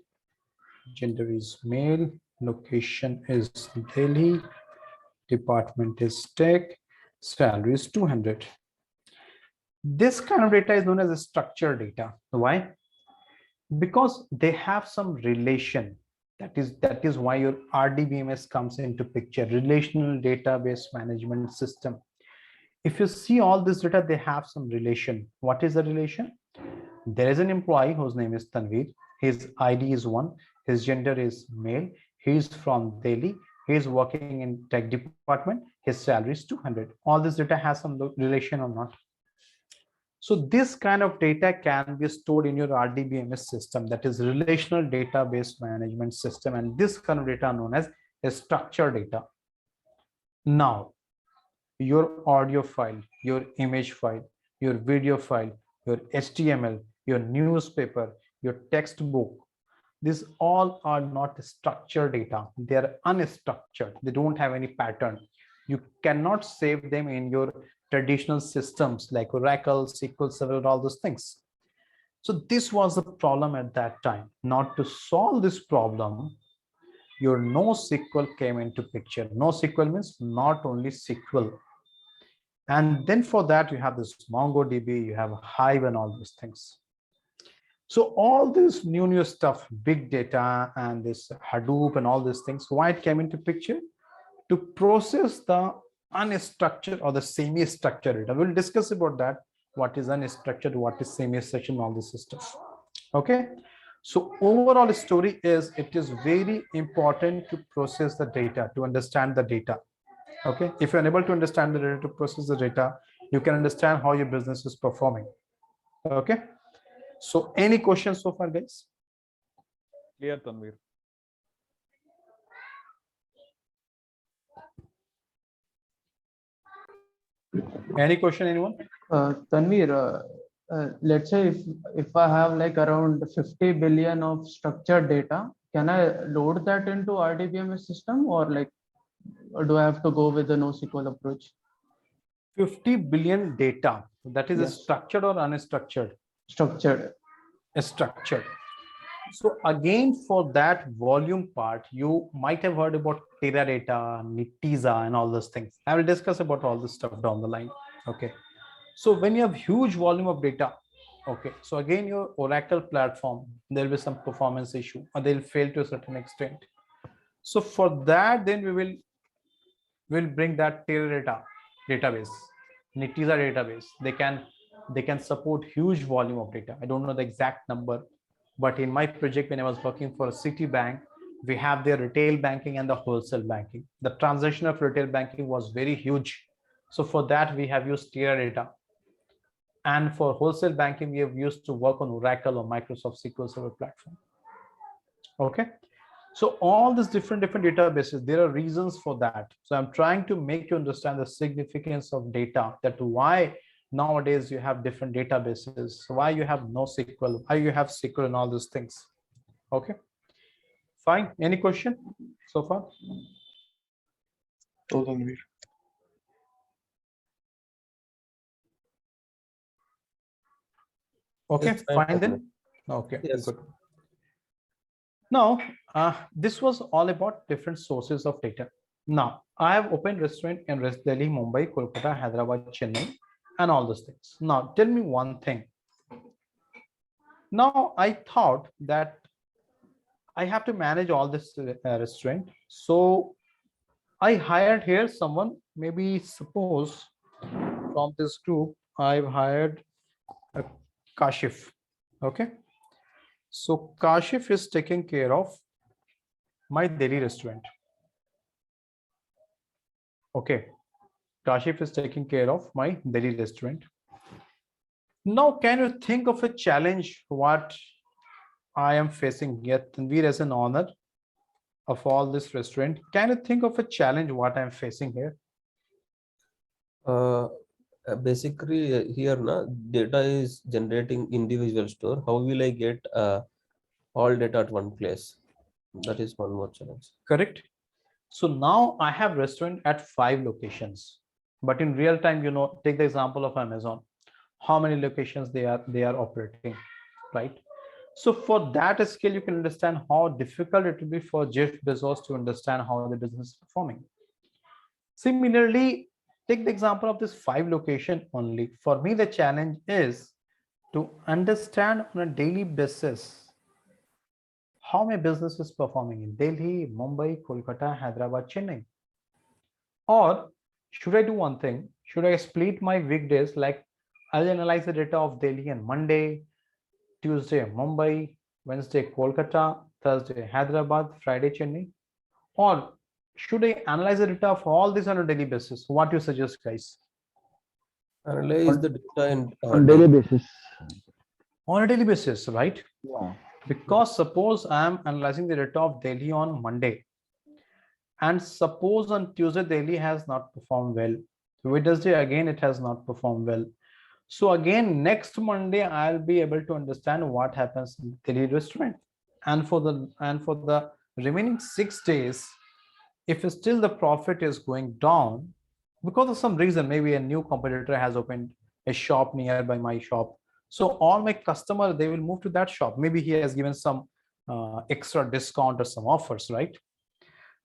gender is male, location is Delhi, department is tech, salary is 200. This kind of data is known as a structured data. Why? Because they have some relation. That is why your RDBMS comes into picture, relational database management system. If you see all this data, they have some relation. What is the relation? There is an employee whose name is Tanveer. His ID is 1. His gender is male. He is from Delhi. He is working in tech department. His salary is 200. All this data has some relation or not? So this kind of data can be stored in your RDBMS system, that is relational database management system. And this kind of data known as a structured data. Now, your audio file, your image file, your video file, your HTML, your newspaper, your textbook, these all are not structured data. They are unstructured. They don't have any pattern. You cannot save them in your traditional systems like Oracle, SQL Server, all those things. So this was the problem at that time. Now to solve this problem, your NoSQL came into picture. NoSQL means not only SQL. And then for that, you have this MongoDB, you have Hive and all those things. So all this new stuff, big data and this Hadoop and all these things, why it came into picture? To process the unstructured or the semi-structured data. We'll discuss about that. What is unstructured, what is semi-structured, all this stuff. Okay. So overall story is, it is very important to process the data, to understand the data. Okay. If you're unable to understand the data, to process the data, you can understand how your business is performing. Okay. So any questions so far, guys? Clear, Tanveer. Any question, anyone? Tanveer, let's say if I have like around 50 billion of structured data, can I load that into RDBMS system, or like, or do I have to go with the NoSQL approach? 50 billion data, that is Yes. structured or unstructured? Structured. Structured. So again, for that volume part, you might have heard about Teradata, Nitiza, and all those things. I will discuss about all this stuff down the line. Okay. So when you have huge volume of data, okay, so again, your Oracle platform, there'll be some performance issue or they'll fail to a certain extent. So for that, then we'll bring that Teradata database, Nitiza database. They can support huge volume of data. I don't know the exact number, but in my project, when I was working for a Citibank, we have their retail banking and the wholesale banking. The transaction of retail banking was very huge. So for that, we have used Teradata. And for wholesale banking, we have used to work on Oracle or Microsoft SQL Server platform. Okay. So all these different databases, there are reasons for that. So I'm trying to make you understand the significance of data, that why nowadays you have different databases, why you have no SQL, why you have SQL and all these things. Okay. Fine. Any question so far? No, Tanvir. Okay, Yes, fine then. Okay, Yes. good. Now, this was all about different sources of data. Now, I have opened restaurant in West Delhi, Mumbai, Kolkata, Hyderabad, Chennai, and all those things. Now, tell me one thing. Now, I thought that I have to manage all this restaurant. So I hired here someone, maybe suppose from this group, I've hired a Kashif. Okay. So Kashif is taking care of my Delhi restaurant. Okay. Kashif is taking care of my Delhi restaurant. Now, can you think of a challenge what I am facing here, Tanvir, as an owner of all this restaurant? Can you think of a challenge what I'm facing here? Basically, here na data is generating individual store. How will I get all data at one place? That is one more challenge. Correct. So now I have restaurant at 5 locations, but in real time, take the example of Amazon. How many locations they are operating, right? So for that scale, you can understand how difficult it will be for Jeff Bezos to understand how the business is performing. Similarly, take the example of this 5 location only. For me, the challenge is to understand on a daily basis how my business is performing in Delhi, Mumbai, Kolkata, Hyderabad, Chennai. Or should I do one thing? Should I split my weekdays, like I'll analyze the data of Delhi on Monday, Tuesday Mumbai, Wednesday Kolkata, Thursday Hyderabad, Friday Chennai? Or should I analyze the data of all these on a daily basis? What do you suggest, guys? Analyze the data in On daily basis. On a daily basis, right? Yeah. Because suppose I am analyzing the data of Delhi on Monday, and suppose on Tuesday Delhi has not performed well. Wednesday again it has not performed well. So again next Monday I'll be able to understand what happens in Delhi restaurant. And for the remaining 6 days, if still the profit is going down because of some reason, maybe a new competitor has opened a shop nearby my shop, so all my customers, they will move to that shop. Maybe he has given some extra discount or some offers, right?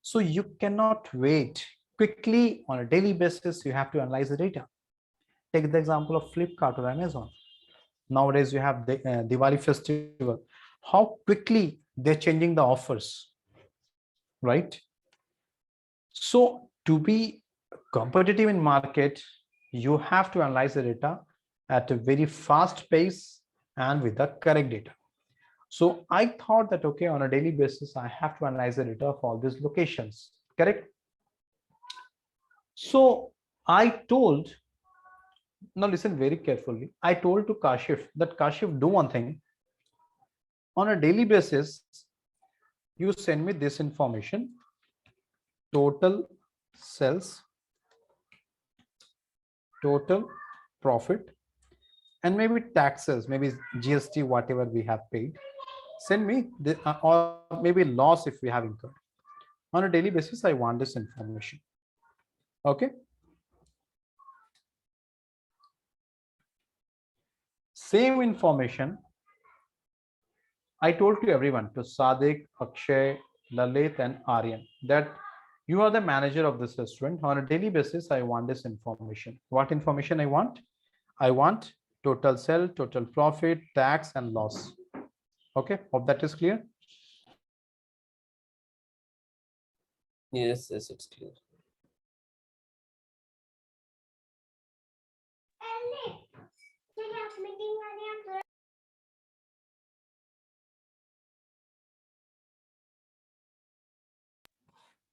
So you cannot wait. Quickly on a daily basis, you have to analyze the data. Take the example of Flipkart or Amazon. Nowadays you have the Diwali festival. How quickly they're changing the offers, right? So to be competitive in market, you have to analyze the data at a very fast pace and with the correct data. So I thought that, okay, on a daily basis, I have to analyze the data of all these locations, correct? So I told, now listen very carefully. I told to Kashif that Kashif, do one thing. On a daily basis, you send me this information, total sales, total profit, and maybe taxes, maybe GST, whatever we have paid. Send me the, or maybe loss if we have incurred. On a daily basis, I want this information. Okay. Same information I told to everyone, to Sadik, Akshay, Lalit, and Aryan, that you are the manager of this restaurant. On a daily basis, I want this information. What information I want? I want total sale, total profit, tax, and loss. Okay, hope that is clear. Yes, yes, it's clear.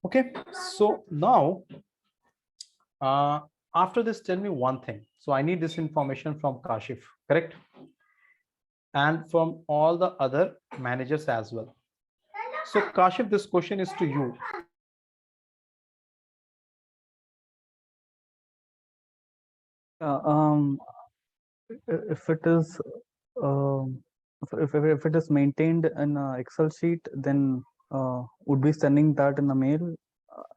Okay, so now after this, tell me one thing. So I need this information from Kashif, correct? And from all the other managers as well. So Kashif, this question is to you. If it is if it is maintained in a Excel sheet, then would be sending that in a mail.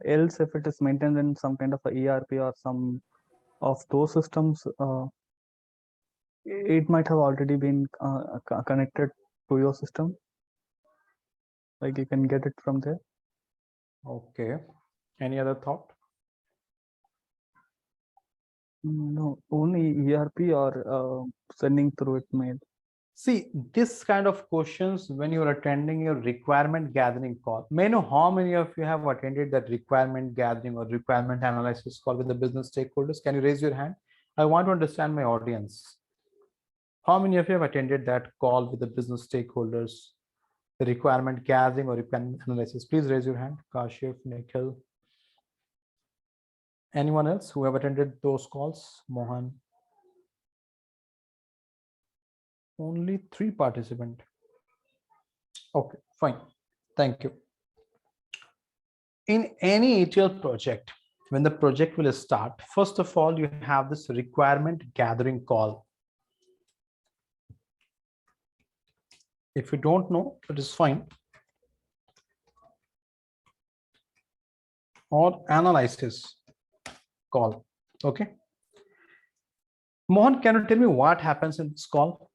Else, if it is maintained in some kind of a ERP or some of those systems, it might have already been connected to your system. Like you can get it from there. Okay. Any other thought? No, only ERP or sending through it mail. See, this kind of questions when you're attending your requirement gathering call. May I know how many of you have attended that requirement gathering or requirement analysis call with the business stakeholders? Can you raise your hand? I want to understand my audience. How many of you have attended that call with the business stakeholders, the requirement gathering or requirement analysis? Please raise your hand. Kashif, Nikhil. Anyone else who have attended those calls? Mohan. Only 3 participants. Okay, fine. Thank you. In any ETL project, when the project will start, first of all, you have this requirement gathering call. If you don't know, it is fine. Or analysis call. Okay. Mohan, can you tell me what happens in this call?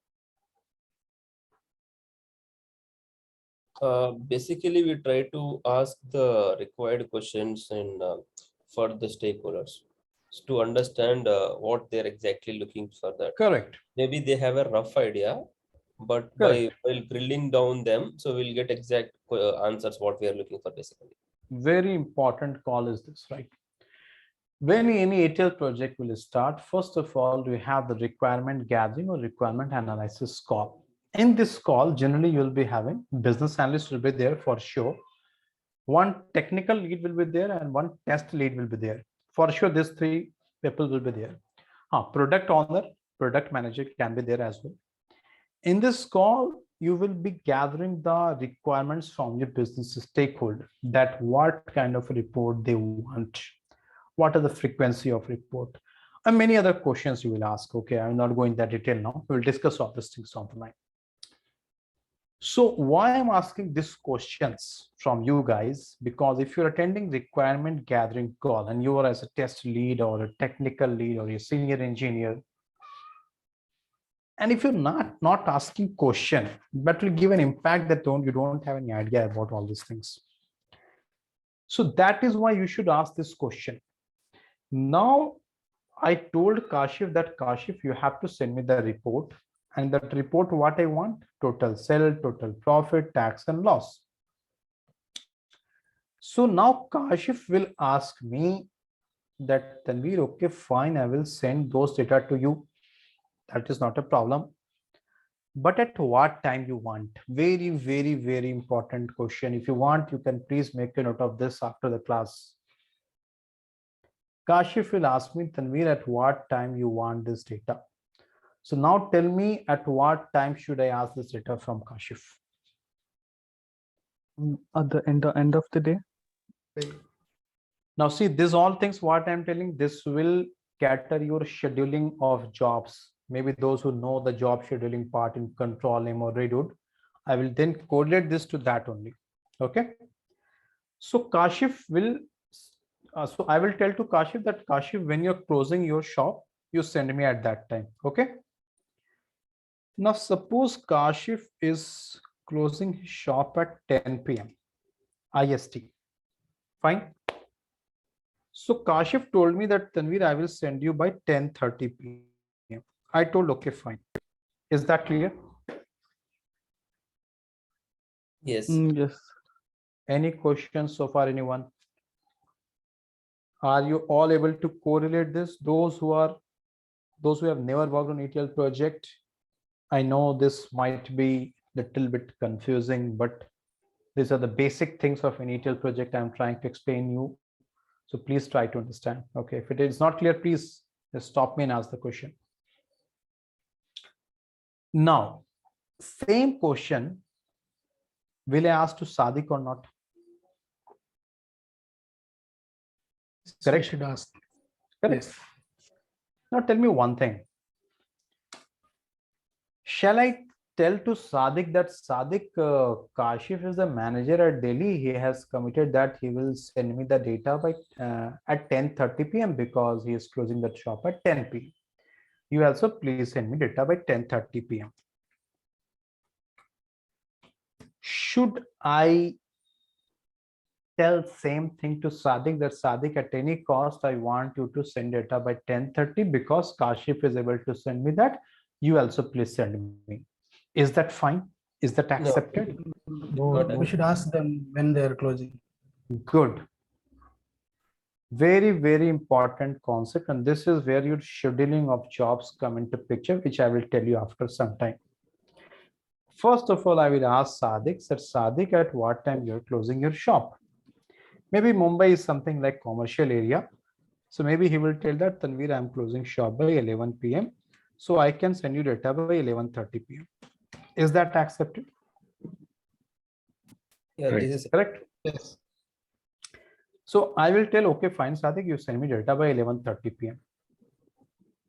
Basically, we try to ask the required questions and for the stakeholders to understand what they're exactly looking for. That Correct. maybe they have a rough idea, but Correct. while drilling down them, so we'll get exact answers what we are looking for basically. Very important call is this, right? When any ETL project will start, first of all, we have the requirement gathering or requirement analysis call. In this call, generally you'll be having business analyst will be there for sure. One technical lead will be there and one test lead will be there. For sure, these 3 people will be there. Product owner, product manager can be there as well. In this call, you will be gathering the requirements from your business stakeholder, that what kind of report they want, what are the frequency of report, and many other questions you will ask. Okay, I'm not going that detail now. We'll discuss all these things on the line. So why I'm asking these questions from you guys, because if you're attending requirement gathering call and you are as a test lead or a technical lead or a senior engineer, and if you're not asking question, but will give an impact that you don't have any idea about all these things. So that is why you should ask this question. Now, I told Kashif that Kashif, you have to send me the report, and that report what I want: total sale, total profit, tax, and loss. So now Kashif will ask me that, Tanvir, okay, fine, I will send those data to you. That is not a problem. But at what time you want? Very, very, very important question. If you want, you can please make a note of this after the class. Kashif will ask me, Tanvir, at what time you want this data? So now tell me, at what time should I ask this data from Kashif? At the end of the day. Now see, this all things what I'm telling, this will cater your scheduling of jobs. Maybe those who know the job scheduling part in Control-M or Redwood, I will then correlate this to that only. Okay. So Kashif will, so I will tell to Kashif that, Kashif, when you're closing your shop, you send me at that time. Okay. Now suppose Kashif is closing his shop at 10 p.m. IST. Fine. So Kashif told me that Tanvir, I will send you by 10:30 p.m. I told okay, fine. Is that clear? Yes. Yes. Any questions so far, anyone? Are you all able to correlate this? Those who have never worked on ETL project, I know this might be a little bit confusing, but these are the basic things of an ETL project I'm trying to explain you. So please try to understand. Okay, if it is not clear, please just stop me and ask the question. Now, same question will I ask to Sadiq or not? Correct. Should ask. Correct. Yes. Now tell me one thing. Shall I tell to Sadiq that Sadiq, Kashif is the manager at Delhi. He has committed that he will send me the data by at 10:30 p.m. because he is closing the shop at 10 p.m. You also please send me data by 10:30 p.m. Should I tell same thing to Sadiq that Sadiq, at any cost I want you to send data by 10:30 because Kashif is able to send me that. You also please send me. Is that fine? Is that accepted? We should ask them when they are closing. Good. Very, very important concept. And this is where your scheduling of jobs come into picture, which I will tell you after some time. First of all, I will ask Sadiq, that Sadiq, at what time you're closing your shop? Maybe Mumbai is something like commercial area. So maybe he will tell that, Tanvir, I'm closing shop by 11 p.m. So I can send you data by 11:30 p.m. Is that accepted? Yeah, Right. this is Correct? Yes. So I will tell, okay, fine, Sadiq, you send me data by 11:30 p.m.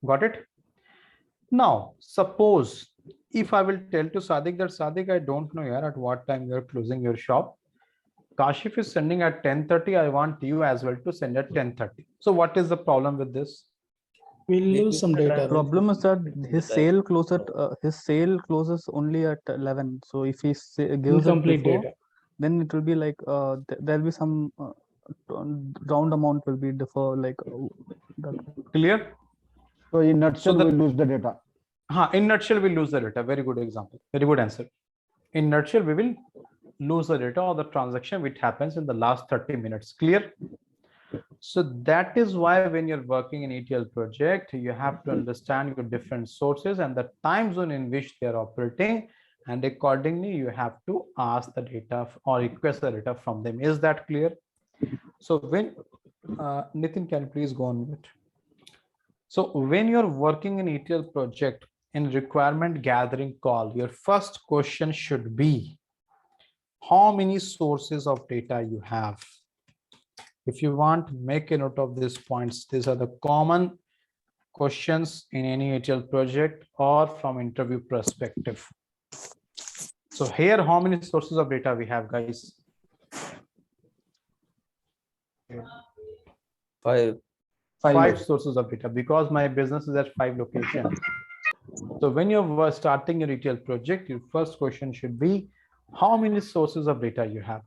Got it? Now, suppose if I will tell to Sadiq that, Sadiq, I don't know here at what time you're closing your shop. Kashif is sending at 10:30. I want you as well to send at 10:30. So what is the problem with this? We'll lose some data. Problem is that his sale closes only at 11. So if he gives it Incomplete before, data. then it will be like there'll be some round amount will be defer like that. Clear? So in nutshell, the- we lose the data. In nutshell, we lose the data. Very good example. Very good answer. In nutshell, we will lose the data or the transaction which happens in the last 30 minutes. Clear? So that is why when you're working in ETL project, you have to understand your different sources and the time zone in which they are operating. And accordingly, you have to ask the data or request the data from them. Is that clear? So when, Nitin, can you please go on with it? So when you're working in ETL project in requirement gathering call, your first question should be, how many sources of data you have? If you want, make a note of these points. These are the common questions in any ETL project or from interview perspective. So here, how many sources of data we have, guys? 5. Five sources of data, because my business is at 5 locations. So when you're starting your ETL project, your first question should be, how many sources of data you have?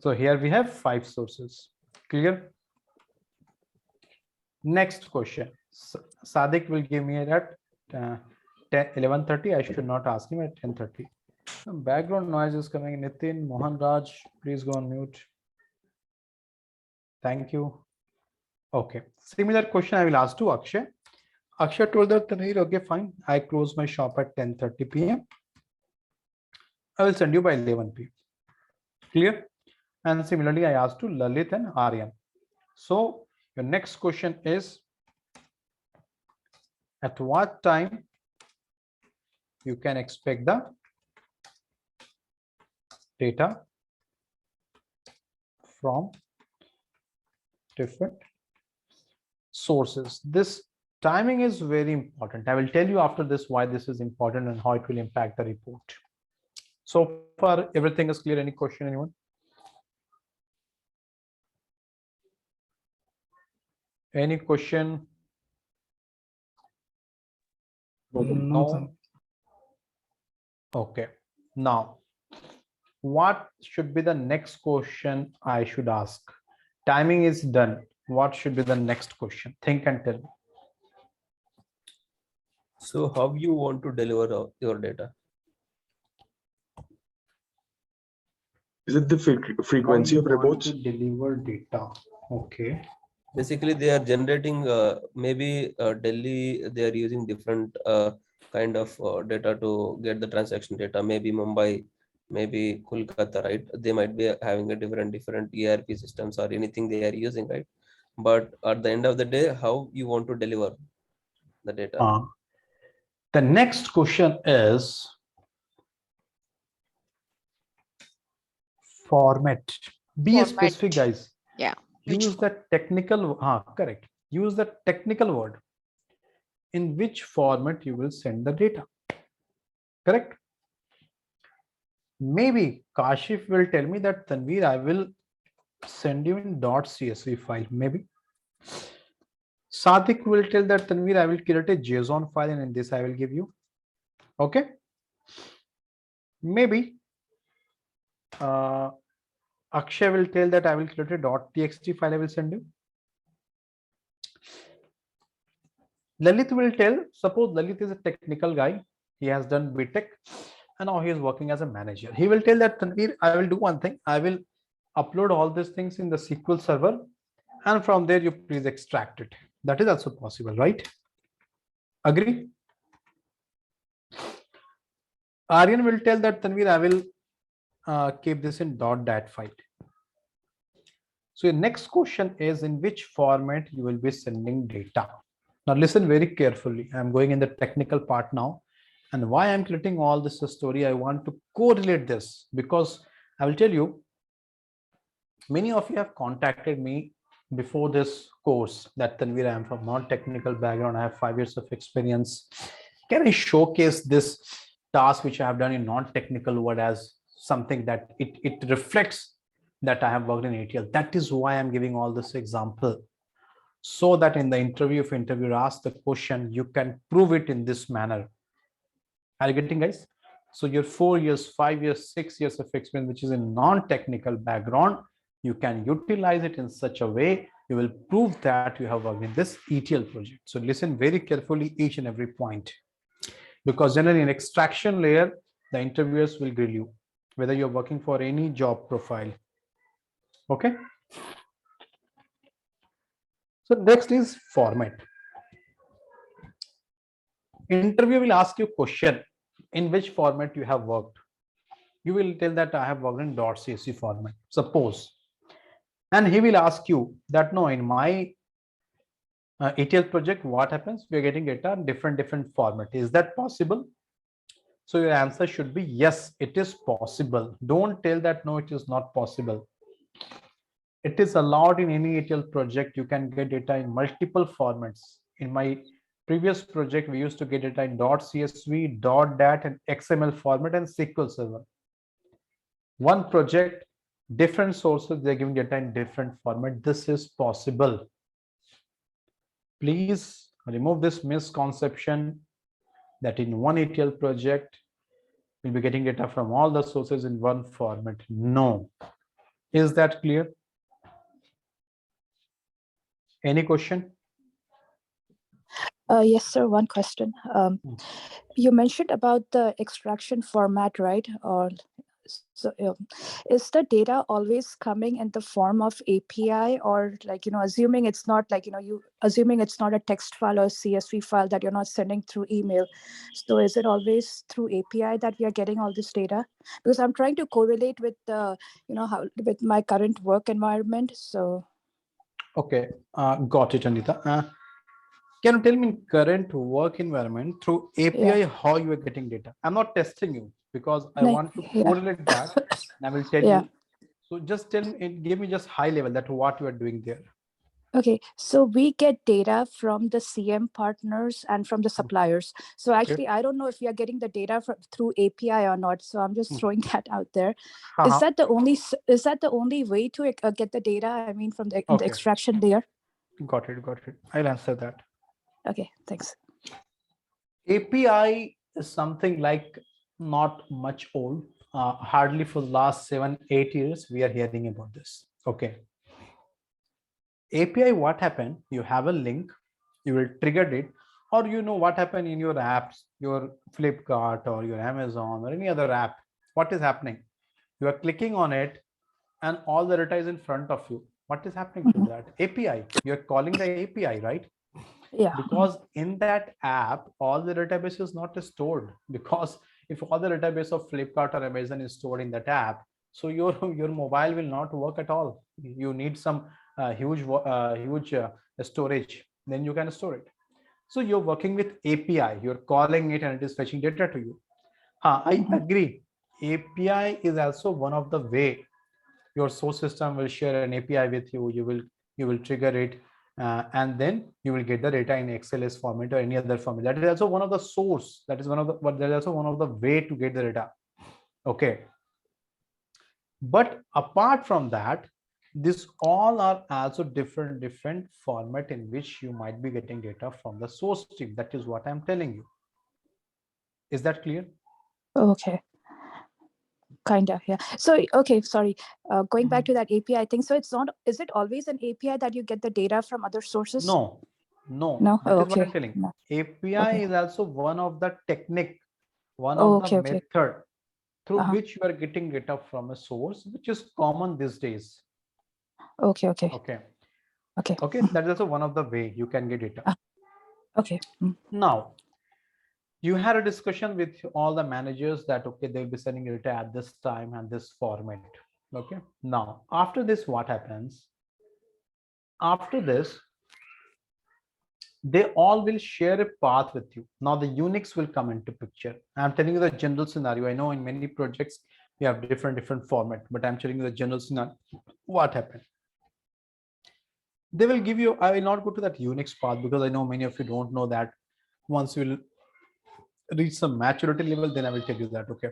So here we have 5 sources. Clear? Next question. Sadiq will give me at 11:30. I should not ask him at 10:30. Background noise is coming. Nitin, Mohan Raj, please go on mute. Thank you. Okay. Similar question I will ask to Akshay. Akshay told that, Tanvir, okay, fine. I close my shop at 10:30 p.m. I will send you by 11 p.m. Clear? And similarly, I asked to Lalit and Aryan. So your next question is, at what time you can expect the data from different sources? This timing is very important. I will tell you after this why this is important and how it will impact the report. So far, everything is clear. Any question, anyone? Any question? No. Okay. Now, What should be the next question I should ask? Timing is done. What should be the next question? Think and tell me. So how you want to deliver your data? Is it the frequency How of you want reports? to deliver data? Okay. Basically, they are generating maybe Delhi. They are using different kind of data to get the transaction data. Maybe Mumbai, maybe Kolkata, right? They might be having a different ERP systems or anything they are using, right? But at the end of the day, how you want to deliver the data? The next question is format. Be Format. specific, guys. Yeah. Use the technical, correct. Use the technical word. In which format you will send the data. Correct? Maybe Kashif will tell me that, Tanveer, I will send you in .csv file. Maybe Sadik will tell that, Tanveer, I will create a JSON file and in this I will give you. Okay. Maybe Akshay will tell that I will create a .txt file I will send you. Lalit will tell, suppose Lalit is a technical guy. He has done BTech and now he is working as a manager. He will tell that, Tanveer, I will do one thing. I will upload all these things in the SQL server and from there you please extract it. That is also possible, right? Agree? Aryan will tell that, Tanveer, I will keep this in .dat file. So your next question is, in which format you will be sending data? Now listen very carefully. I'm going in the technical part now. And why I'm creating all this story, I want to correlate this because I will tell you, many of you have contacted me before this course that, Tanveer, I am from non-technical background. I have 5 years of experience. Can I showcase this task which I have done in non-technical word as something that it reflects that I have worked in ATL? That is why I'm giving all this example. So that in the interview, if interviewer asks the question, you can prove it in this manner. Are you getting, guys? So your 4 years, 5 years, 6 years of experience, which is in non-technical background, you can utilize it in such a way, you will prove that you have worked in this ETL project. So listen very carefully each and every point. Because generally in extraction layer, the interviewers will grill you, whether you're working for any job profile. Okay. So next is format. Interview will ask you question, in which format you have worked. You will tell that I have worked in .csv format, suppose. And he will ask you that, no, in my ETL project, what happens? We are getting data in different format. Is that possible? So your answer should be yes, it is possible. Don't tell that no, it is not possible. It is allowed in any ETL project. You can get data in multiple formats. In my previous project, we used to get data in .csv, .dat, and XML format and SQL Server. One project, different sources, they're giving data in different format. This is possible. Please remove this misconception that in one ETL project, we'll be getting data from all the sources in one format. No. Is that clear? Any question? Yes, sir. One question. You mentioned about the extraction format, right? Or so is the data always coming in the form of API, or like, assuming it's not like, assuming it's not a text file or CSV file that you're not sending through email. So is it always through API that we are getting all this data? Because I'm trying to correlate with the, how with my current work environment. So. Okay, got it, Anita. Can you tell me in current work environment through API, how you are getting data? I'm not testing you because I want to correlate that and I will tell you. So just tell me, give me just high level that what you are doing there. Okay, so we get data from the CM partners and from the suppliers. So actually, I don't know if we are getting the data through API or not. So I'm just throwing that out there. Is that the only way to get the data? I mean, from the extraction layer. Got it. I'll answer that. Okay, thanks. API is something like not much old. hardly for the last 7-8 years, we are hearing about this. Okay. API, what happened? You have a link, you will trigger it, or you know what happened in your apps, your Flipkart or your Amazon or any other app. What is happening? You are clicking on it and all the data is in front of you. What is happening to that? API. You're calling the API, right? Yeah. Because in that app, all the database is not stored. Because if all the database of Flipkart or Amazon is stored in that app, so your mobile will not work at all. You need some huge storage. Then you can store it. So you're working with API. You're calling it and it is fetching data to you. I agree. API is also one of the way your source system will share an API with you. You will trigger it, and then you will get the data in XLS format or any other format. That is also one of the source. That is one of the, but that is also one of the way to get the data. Okay. But apart from that, this all are also different format in which you might be getting data from the source team. That is what I'm telling you. Is that clear? Okay. Kind of, yeah. So, okay, sorry. Going back to that API thing. So it's not, is it always an API that you get the data from other sources? No. No? That Oh, is what I'm okay. telling. No. API Okay. is also one of the technique, one Oh, of the okay, okay. method through Uh-huh. which you are getting data from a source, which is common these days. Okay, okay. Okay. Okay. Okay, that is also one of the way you can get data. Okay. Now, you had a discussion with all the managers that, okay, they'll be sending data at this time and this format. Okay. Now, after this, what happens? After this, they all will share a path with you. Now the Unix will come into picture. I'm telling you the general scenario. I know in many projects we have different format, but I'm telling you the general scenario. What happened? They will give you, I will not go to that Unix path because I know many of you don't know that. Once you will reach some maturity level, then I will tell you that. Okay.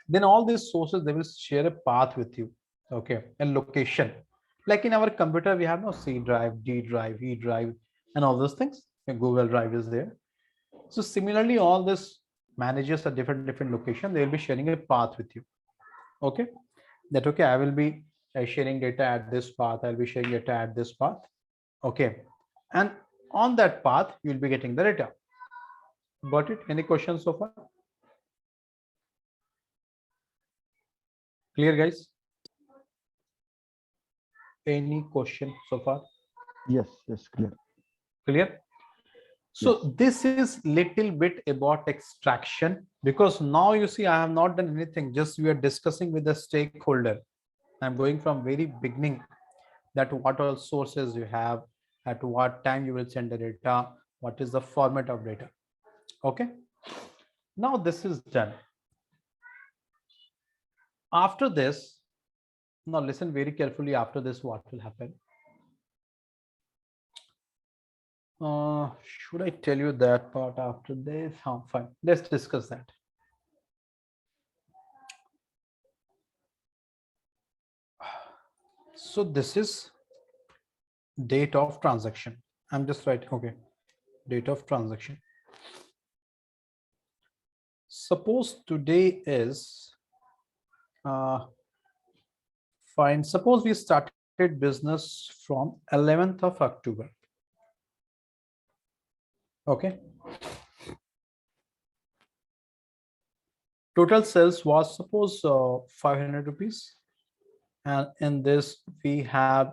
Then all these sources, they will share a path with you. Okay. And location. Like in our computer, we have no C drive, D drive, E drive, and all those things. And Google Drive is there. So similarly, all this managers at different location, they will be sharing a path with you. Okay. That, okay, I will be sharing data at this path. I'll be sharing data at this path. Okay. And on that path, you'll be getting the data. Got it? Any questions so far? Clear, guys? Any question so far? Yes, clear. Clear? So this is little bit about extraction, because now you see I have not done anything, just we are discussing with the stakeholder. I'm going from very beginning, that what all sources you have, at what time you will send the data, what is the format of data. Okay. Now this is done. After this, now listen very carefully. After this, what will happen? Should I tell you that part after this? Fine. Let's discuss that. So this is date of transaction. I'm just writing, okay, date of transaction. Suppose today is fine. Suppose we started business from 11th of October. Okay. Total sales was suppose 500 rupees. And in this we have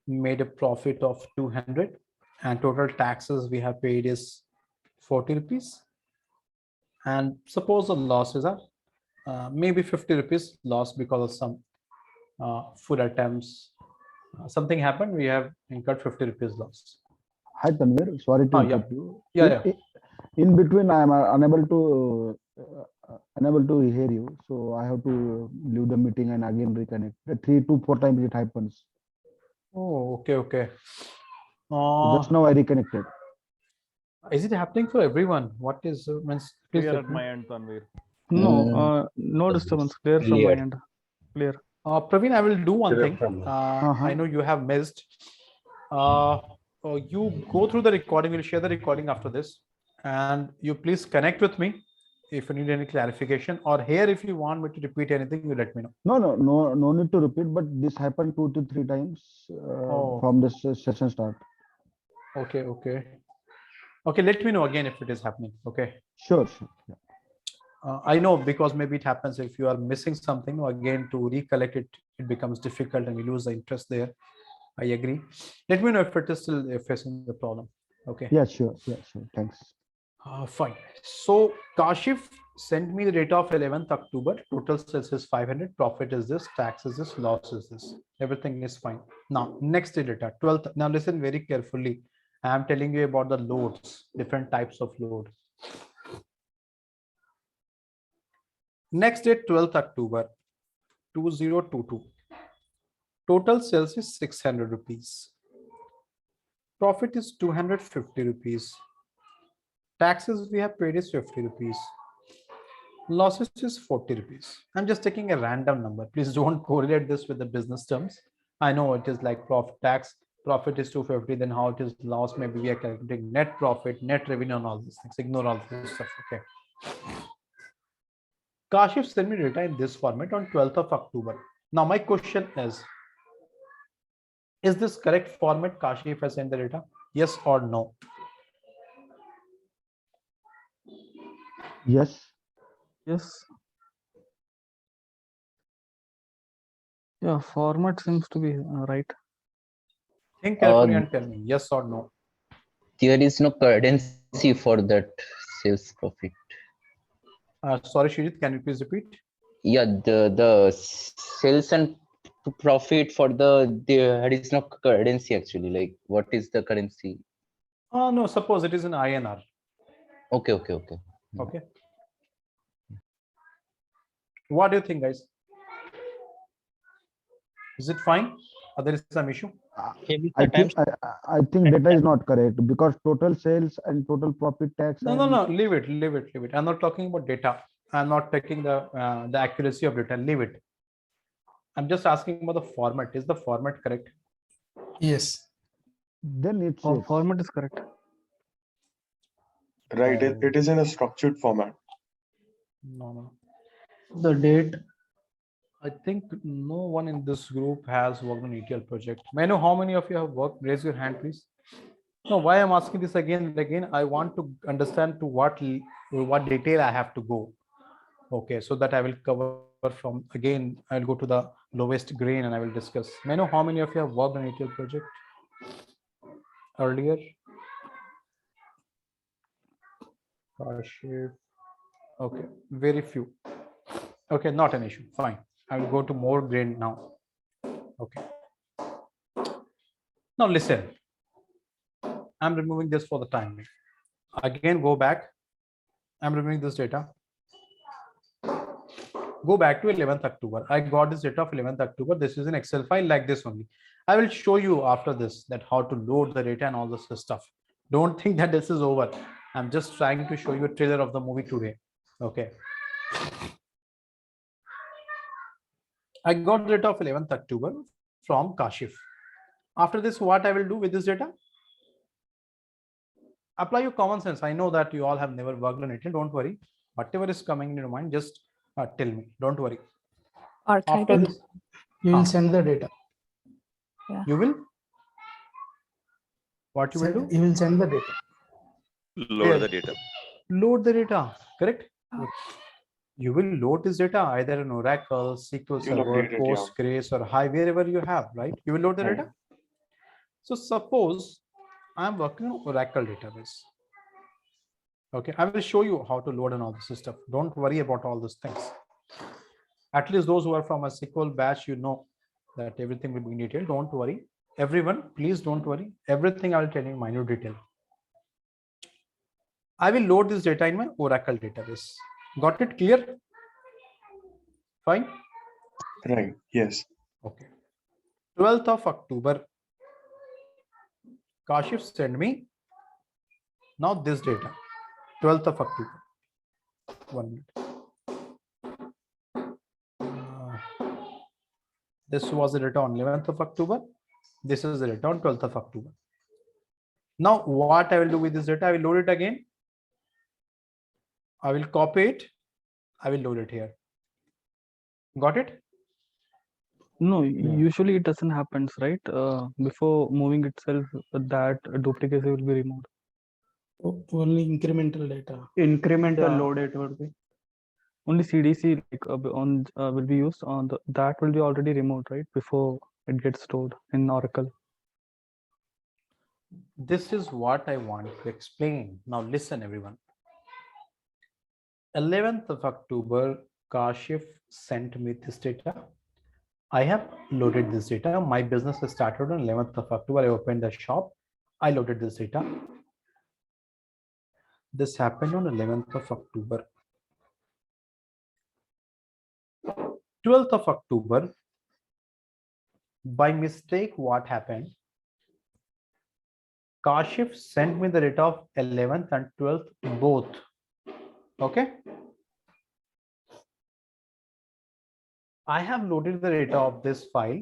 made a profit of 200, and total taxes we have paid is 40 rupees. And suppose the losses are maybe 50 rupees loss because of some food attempts. Something happened, we have incurred 50 rupees loss. Hi Tanvir, sorry to interrupt you. In between, I am unable to hear you, so I have to leave the meeting and again reconnect. 3 to 4 times it happens. Oh, okay. Just now I reconnected. Is it happening for everyone? What is means? Clear at my end, Tanvir. No, no disturbance. Clear from my end. Clear. Praveen, I will do one thing. I know you have missed. You go through the recording. We'll share the recording after this, and you please connect with me if you need any clarification, or here if you want me to repeat anything, you let me know. No need to repeat, but this happened 2 to 3 times from the session start. Okay. Let me know again if it is happening. Okay. Sure. Yeah. I know, because maybe it happens if you are missing something, or again to recollect it, it becomes difficult and we lose the interest there. I agree. Let me know if it is still facing the problem. Okay. Yeah, sure. Thanks. Fine. So Kashif sent me the data of 11th October. Total sales is 500. Profit is this. Tax is this. Loss is this. Everything is fine. Now, next day data, 12th. Now listen very carefully. I am telling you about the loads, different types of load. Next day, 12th October, 2022. Total sales is 600 rupees. Profit is 250 rupees. Taxes we have paid is 50 rupees. Losses is 40 rupees. I'm just taking a random number. Please don't correlate this with the business terms. I know it is like profit is 250, then how it is loss, maybe we are calculating net profit, net revenue, and all these things. Ignore all this stuff. Okay. Kashif sent me data in this format on 12th of October. Now my question is this correct format Kashif has sent the data? Yes or no? Yes. Yeah, format seems to be right. Think carefully and tell me yes or no. There is no currency for that sales profit. Sorry, Shrijit, can you please repeat? Yeah, the sales and profit for there is no currency actually. Like, what is the currency? No, suppose it is in INR. Okay. Okay. What do you think, guys? Is it fine? Or there is some issue? I think data is not correct, because total sales and total profit tax. No. Leave it. I'm not talking about data. I'm not taking the accuracy of data. Leave it. I'm just asking about the format. Is the format correct? Yes. Then it's yes. Format is correct. Right. It is in a structured format. No. The date. I think no one in this group has worked on ETL project. May I know how many of you have worked? Raise your hand, please. No, why I'm asking this again and again, I want to understand to what detail I have to go. Okay, so that I will cover from, again, I'll go to the lowest grain and I will discuss. May I know how many of you have worked on ETL project earlier? Okay, very few. Okay, not an issue. Fine. I will go to more grain now. Okay. Now listen. I'm removing this for the time being. Again, go back. I'm removing this data. Go back to 11th October. I got this data of 11th October. This is an Excel file like this only. I will show you after this that how to load the data and all this stuff. Don't think that this is over. I'm just trying to show you a trailer of the movie today. Okay. I got the data of 11th October from Kashif. After this, what I will do with this data? Apply your common sense. I know that you all have never worked on it. Don't worry. Whatever is coming in your mind, just tell me. Don't worry. After this, you will send the data. Yeah. You will? What you will do? You will send the data. Load the data. Load the data. Correct. You will load this data either in Oracle, SQL Server, Postgres, or Hive, wherever you have, right? You will load the data. So suppose I'm working on Oracle database. Okay, I will show you how to load and all this stuff. Don't worry about all these things. At least those who are from a SQL batch, you know that everything will be in detail. Don't worry. Everyone, please don't worry. Everything I will tell you in minute detail. I will load this data in my Oracle database. Got it clear? Fine. Right. Yes. Okay. 12th of October. Kashif sent me now this data. 12th of October. 1 minute. This was the data on 11th of October. This is the data on 12th of October. Now, what I will do with this data, I will load it again. I will copy it. I will load it here. Got it? No, Yeah. usually it doesn't happen, right? Before moving itself, that duplicacy will be removed. Only incremental data. Incremental Yeah. load it would be. Only CDC like on will be used on that will be already removed, right? Before it gets stored in Oracle. This is what I want to explain. Now listen, everyone. 11th of October, Kashif sent me this data. I have loaded this data. My business has started on 11th of October. I opened the shop. I loaded this data. This happened on 11th of October. 12th of October, by mistake, what happened? Kashif sent me the data of 11th and 12th both. Okay. I have loaded the data of this file.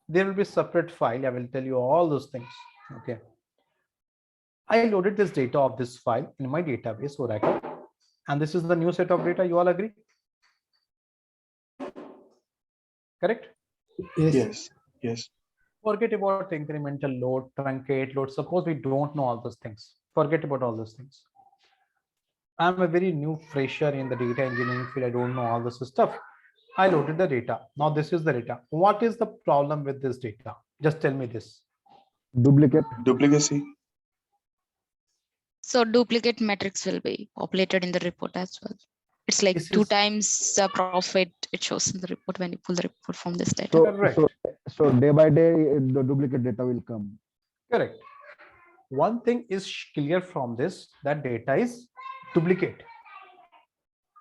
There will be a separate file. I will tell you all those things. Okay. I loaded this data of this file in my database Oracle, and this is the new set of data. You all agree? Correct? Yes. Yes. Yes. Forget about incremental load, truncate load. Suppose we don't know all those things. Forget about all those things. I'm a very new fresher in the data engineering field. I don't know all this stuff. I loaded the data. Now this is the data. What is the problem with this data? Just tell me this. Duplicate. Duplicacy. So duplicate metrics will be populated in the report as well. It's like This two is times the profit it shows in the report when you pull the report from this data. So correct. so day by day the duplicate data will come. Correct. One thing is clear from this, that data is duplicate.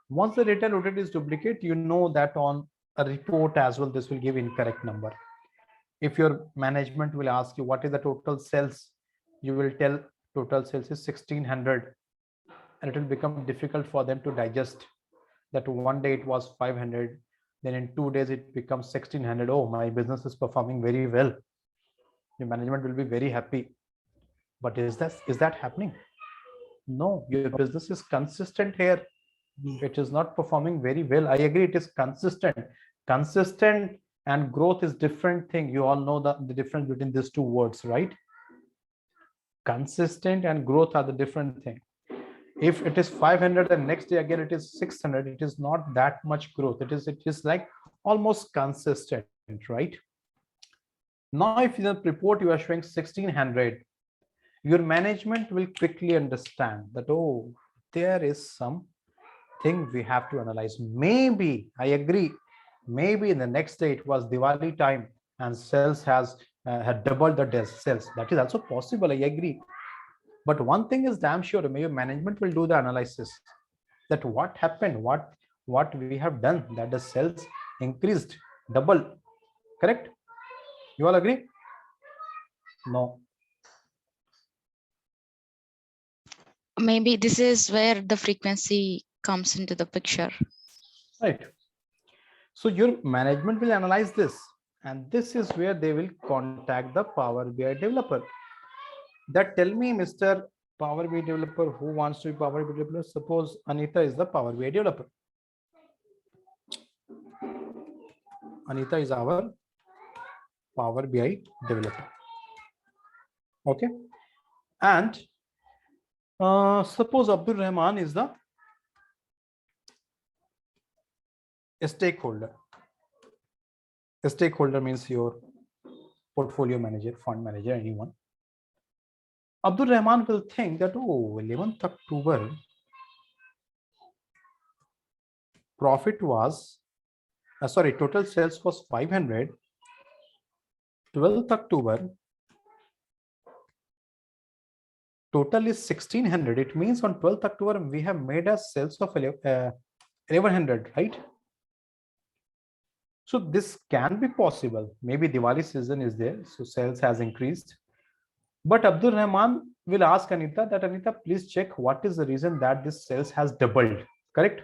Once the data loaded is duplicate, you know that on a report as well, this will give incorrect number. If your management will ask you what is the total sales, you will tell total sales is 1600, and it will become difficult for them to digest that one day it was 500, then in 2 days it becomes 1600. Oh, my business is performing very well. Your management will be very happy. But is that happening? No, your business is consistent here. It is not performing very well. I agree, it is consistent. Consistent and growth is different thing. You all know the difference between these two words, right? Consistent and growth are the different thing. If it is 500 and next day again it is 600, it is not that much growth. It is like almost consistent, right? Now if in the report you are showing 1600, your management will quickly understand that, oh, there is some thing we have to analyze. Maybe, I agree, maybe in the next day it was Diwali time and sales had doubled the sales. That is also possible, I agree. But one thing is damn sure, maybe management will do the analysis that what happened, what we have done, that the sales increased double. Correct? You all agree? No. Maybe this is where the frequency comes into the picture. Right. So your management will analyze this, and this is where they will contact the Power BI developer. That tell me, Mr. Power BI developer, who wants to be Power BI developer? Suppose Anita is the Power BI developer. Anita is our Power BI developer. Okay. And suppose Abdul Rahman is the stakeholder. A stakeholder means your portfolio manager, fund manager, anyone. Abdul Rahman will think that, oh, 11th October, profit was, total sales was 500. 12th October, total is 1600. It means on 12th October, we have made a sales of 1100, right? So this can be possible. Maybe Diwali season is there, so sales has increased. But Abdul Rahman will ask Anita that, Anita, please check what is the reason that this sales has doubled, correct?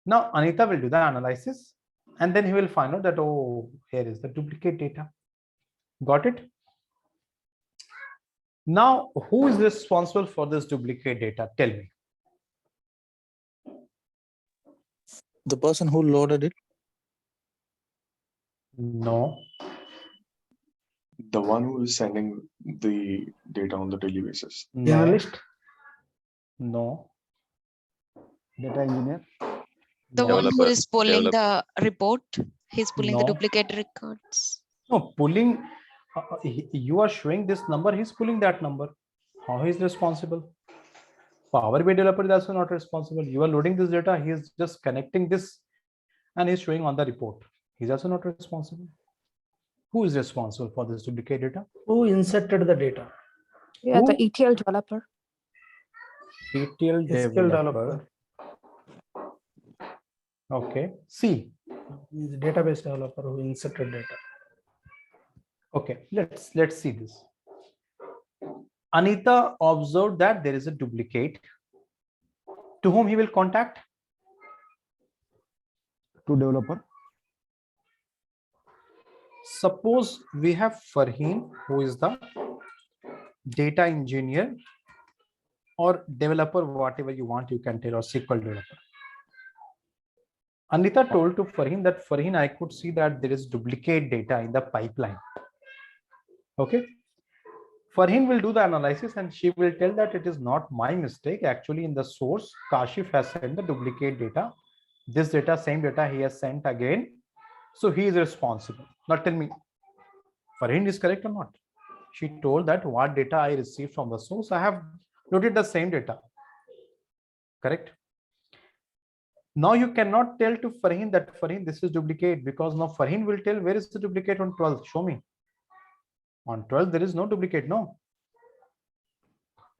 Now Anita will do the analysis and then he will find out that, oh, here is the duplicate data. Got it? Now, who is responsible for this duplicate data? Tell me. The person who loaded it? No. The one who is sending the data on the daily basis. No. Analyst, No. data engineer. The one who Developer. is pulling the report, he's pulling the No. duplicate records. No, pulling, you are showing this number, he's pulling that number. How he is responsible? Power BI developer is also not responsible. You are loading this data, he is just connecting this and he's showing on the report. He's also not responsible. Who is responsible for this duplicate data? Who inserted the data? Yeah, Who? the ETL developer. ETL SQL developer. Okay. C. Is the database developer who inserted data. Okay, let's see this. Anita observed that there is a duplicate. To whom he will contact? To developer. Suppose we have Farheen, who is the data engineer or developer, whatever you want, you can tell, or SQL developer. Anita told to Farheen that Farheen, I could see that there is duplicate data in the pipeline. Okay. Farheen will do the analysis and she will tell that it is not my mistake. Actually, in the source, Kashif has sent the duplicate data. This data, same data he has sent again. So he is responsible. Now tell me, Farheen is correct or not? She told that what data I received from the source, I have loaded the same data. Correct? Now you cannot tell to Farheen that Farheen, this is duplicate, because now Farheen will tell where is the duplicate on 12th? Show me. On 12th, there is no duplicate, no.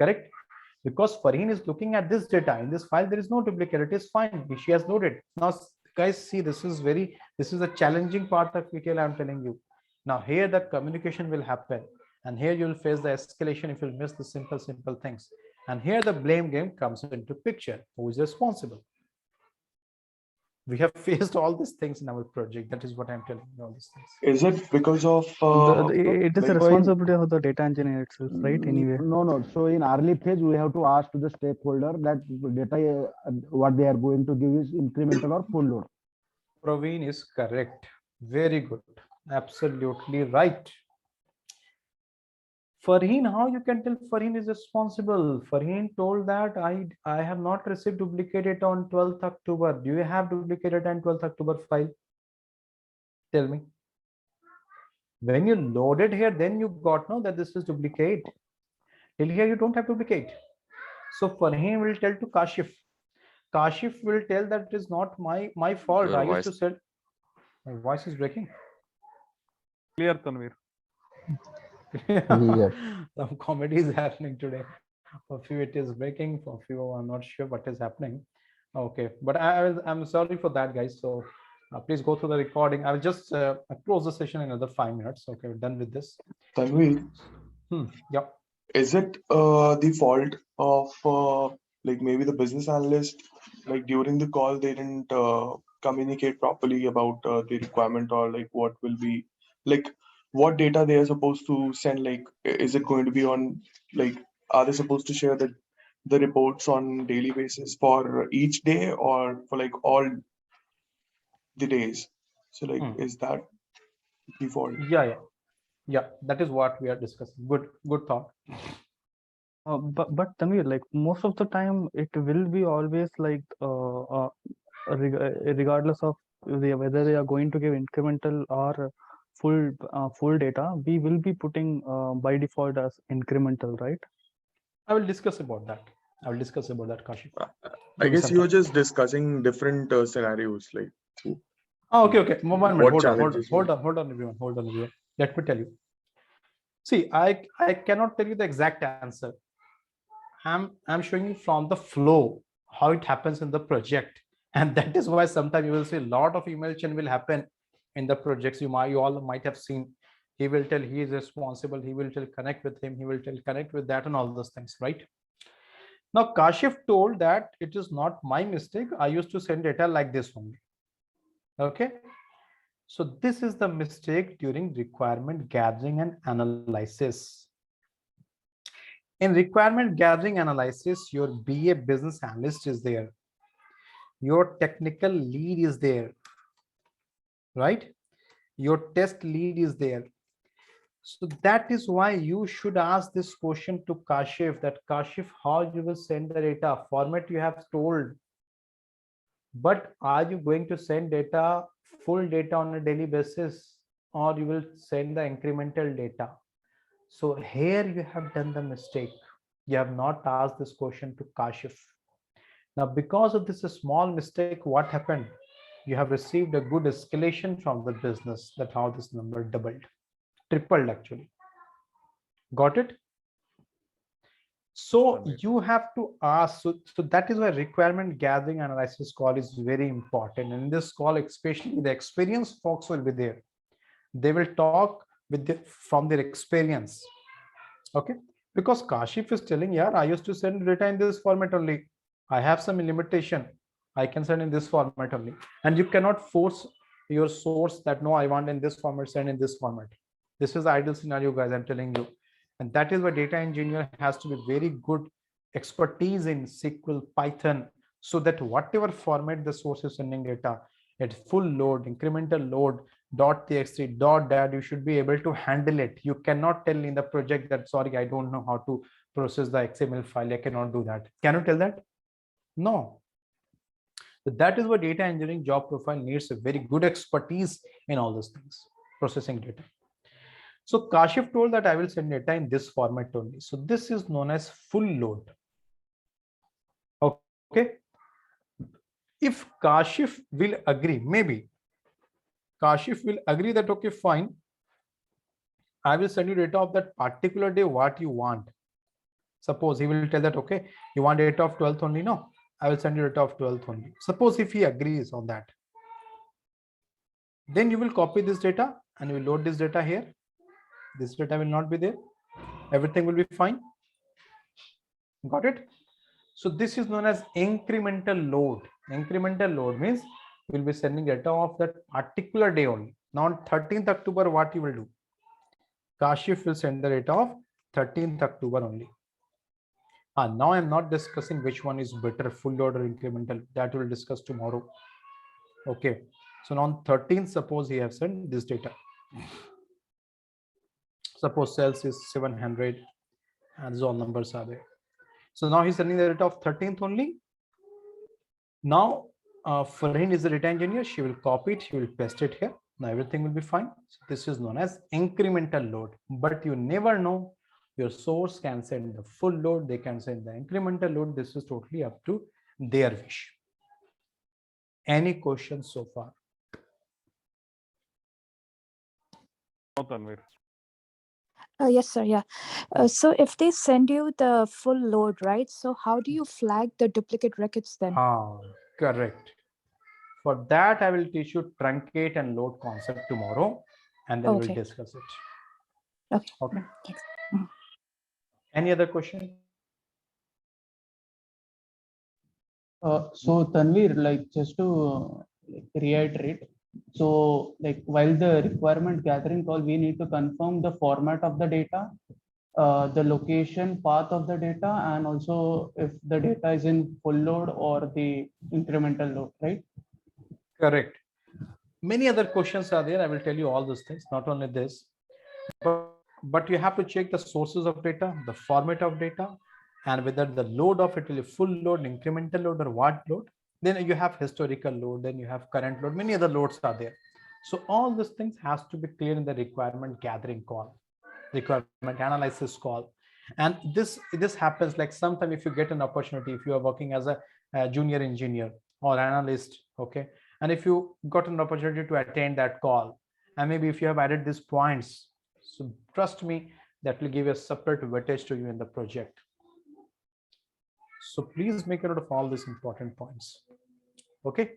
Correct? Because Farheen is looking at this data. In this file, there is no duplicate. It is fine. She has loaded. Now, guys, see, this is a challenging part of ETL I'm telling you. Now, here the communication will happen. And here you will face the escalation if you miss the simple things. And here the blame game comes into picture. Who is responsible? We have faced all these things in our project. That is what I'm telling you, all these things. Is it because of it is the responsibility of the data engineer itself, right? Anyway. No. So in early phase, we have to ask to the stakeholder that data, what they are going to give is incremental or full load. Praveen is correct. Very good. Absolutely right. Farheen, how you can tell Farheen is responsible? Farheen told that I have not received duplicate data on 12th October. Do you have duplicate data on 12th October file? Tell me. When you loaded here, then you got know that this is duplicate. Till here you don't have duplicate. So Farheen will tell to Kashif. Kashif will tell that it is not my fault. Your I voice. used to say my voice is breaking. Clear, Tanvir. Some comedy is happening today. For few it is breaking, for few I'm not sure what is happening. Okay, but I'm sorry for that, guys. So please go through the recording. I will just close the session in another 5 minutes. Okay, we're done with this. Tanvir, yeah. Is it the fault of like maybe the business analyst, like during the call they didn't communicate properly about the requirement, or like what will be, like what data they are supposed to send? Like, is it going to be on, like, are they supposed to share the reports on daily basis for each day or for like all the days? So like, is that the fault? Yeah, that is what we are discussing. Good thought. But Tanvir, like most of the time, it will be always like regardless of whether they are going to give incremental or full data, we will be putting by default as incremental, right? I will discuss about that. Kashif. I guess you're just discussing different scenarios, like. Oh, okay. 1 minute. Hold on, everyone. Let me tell you. See, I cannot tell you the exact answer. I'm showing you from the flow how it happens in the project, and that is why sometimes you will see a lot of email chain will happen in the projects. You all might have seen. He will tell he is responsible. He will tell connect with him. He will tell connect with that and all those things, right? Now Kashif told that it is not my mistake. I used to send data like this only. Okay. So this is the mistake during requirement gathering and analysis. In requirement gathering analysis, your BA business analyst is there. Your technical lead is there, right? Your test lead is there. So that is why you should ask this question to Kashif, that Kashif, how you will send the data? Format you have told, but are you going to send data, full data on a daily basis, or you will send the incremental data? So here you have done the mistake. You have not asked this question to Kashif. Now, because of this small mistake, what happened? You have received a good escalation from the business, that how this number doubled, tripled actually. Got it? So you have to ask. So that is why requirement gathering analysis call is very important. In this call, especially the experienced folks will be there. They will talk with from their experience. Okay, because Kashif is telling, yeah, I used to send data in this format only. I have some limitation. I can send in this format only. And you cannot force your source that no, I want in this format, send in this format. This is the ideal scenario, guys, I'm telling you. And that is why data engineer has to be very good expertise in SQL, Python, so that whatever format the source is sending data at full load, incremental load, .txt, .dat, you should be able to handle it. You cannot tell in the project that, sorry, I don't know how to process the XML file. I cannot do that. Can you tell that? No. So that is why data engineering job profile needs a very good expertise in all those things, processing data. So Kashif told that I will send data in this format only. So this is known as full load. Okay. If Kashif will agree, maybe Kashif will agree that, okay, fine, I will send you data of that particular day, what you want. Suppose he will tell that, okay, you want data of 12th only? No, I will send you data of 12th only. Suppose if he agrees on that, then you will copy this data and you will load this data here. This data will not be there. Everything will be fine. Got it? So this is known as incremental load. Incremental load means you will be sending data of that particular day only. Now on 13th October, what you will do? Kashif will send the data of 13th October only. Now I'm not discussing which one is better, full load or incremental. That we'll discuss tomorrow. Okay. So now on 13th, suppose he has sent this data. Suppose sales is 700 and all numbers are there. So now he's sending the data of 13th only. Now Farheen is the data engineer. She will copy it. She will paste it here. Now everything will be fine. So this is known as incremental load. But you never know. Your source can send the full load. They can send the incremental load. This is totally up to their wish. Any questions so far? No, Tanvir. Yes, sir. Yeah. So if they send you the full load, right? So how do you flag the duplicate records then? Correct. For that, I will teach you truncate and load concept tomorrow, and then we'll discuss it. Okay. Okay. Thanks. Any other question? So Tanvir, like just to reiterate, so like while the requirement gathering call, we need to confirm the format of the data, the location path of the data, and also if the data is in full load or the incremental load, right? Correct. Many other questions are there. I will tell you all those things, not only this, but you have to check the sources of data, the format of data, and whether the load of it will be full load, incremental load, or what load. Then you have historical load, then you have current load, many other loads are there. So all these things has to be clear in the requirement gathering call, requirement analysis call. And this happens like sometime if you get an opportunity, if you are working as a junior engineer or analyst, okay, and if you got an opportunity to attend that call, and maybe if you have added these points, so trust me, that will give a separate weightage to you in the project. So please make a note of all these important points. Okay.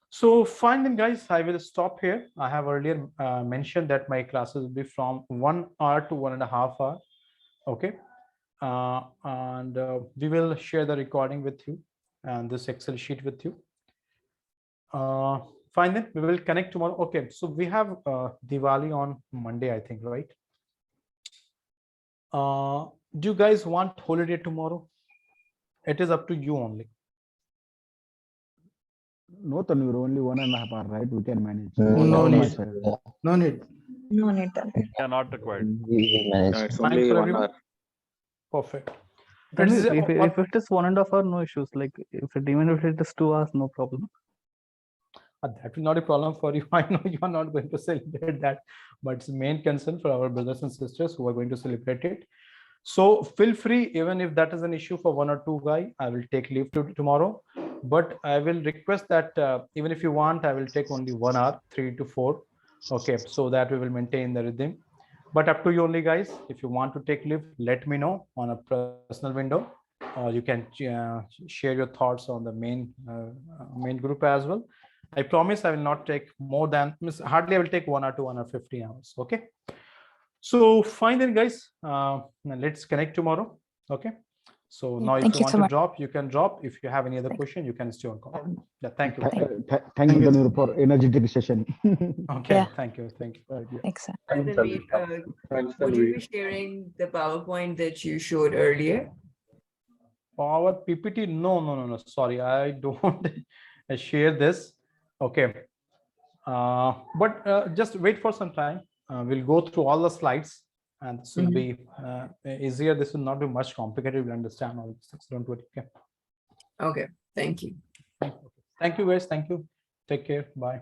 So fine then, guys, I will stop here. I have earlier mentioned that my classes will be from 1 hour to 1.5 hours. Okay. And we will share the recording with you and this Excel sheet with you. Fine then, we will connect tomorrow. Okay, so we have Diwali on Monday, I think, right? Do you guys want holiday tomorrow? It is up to you only. No, Tanvir, only 1.5 hour, right? We can manage. No On my need. side. No need. No need. Tanvir. Yeah, not required. We manage. It's Fine only for 1 everyone? hour. Perfect. Tanvir, Let's say, if it is 1.5 hour, no issues. Like if it, even if it is 2 hours, no problem. that will not a problem for you. I know you are not going to celebrate that, but it's a main concern for our brothers and sisters who are going to celebrate it. So feel free, even if that is an issue for 1 or 2 guy, I will take leave tomorrow. But I will request that even if you want, I will take only 1 hour, 3 to 4. Okay, so that we will maintain the rhythm. But up to you only, guys. If you want to take leave, let me know on a personal window. You can share your thoughts on the main group as well. I promise I will not take more than hardly I will take 1 or 2 or 50 hours. Okay. So fine then, guys. Let's connect tomorrow. Okay. So now, if Thank you you want so to much. drop, you can drop. If you have any other question, you can stay on call. Yeah. Thank you. Thank you, Tanvir, for energetic session. Okay. Yeah. Thank you. Thank you. Thanks. Would you be sharing the PowerPoint that you showed earlier? Power PPT? No. Sorry, I don't share this. Okay. But just wait for some time. We'll go through all the slides, and this will be easier. This will not be much complicated. We'll understand all these things. Don't worry. Okay. Okay. Thank you. Thank you, guys. Thank you. Take care. Bye.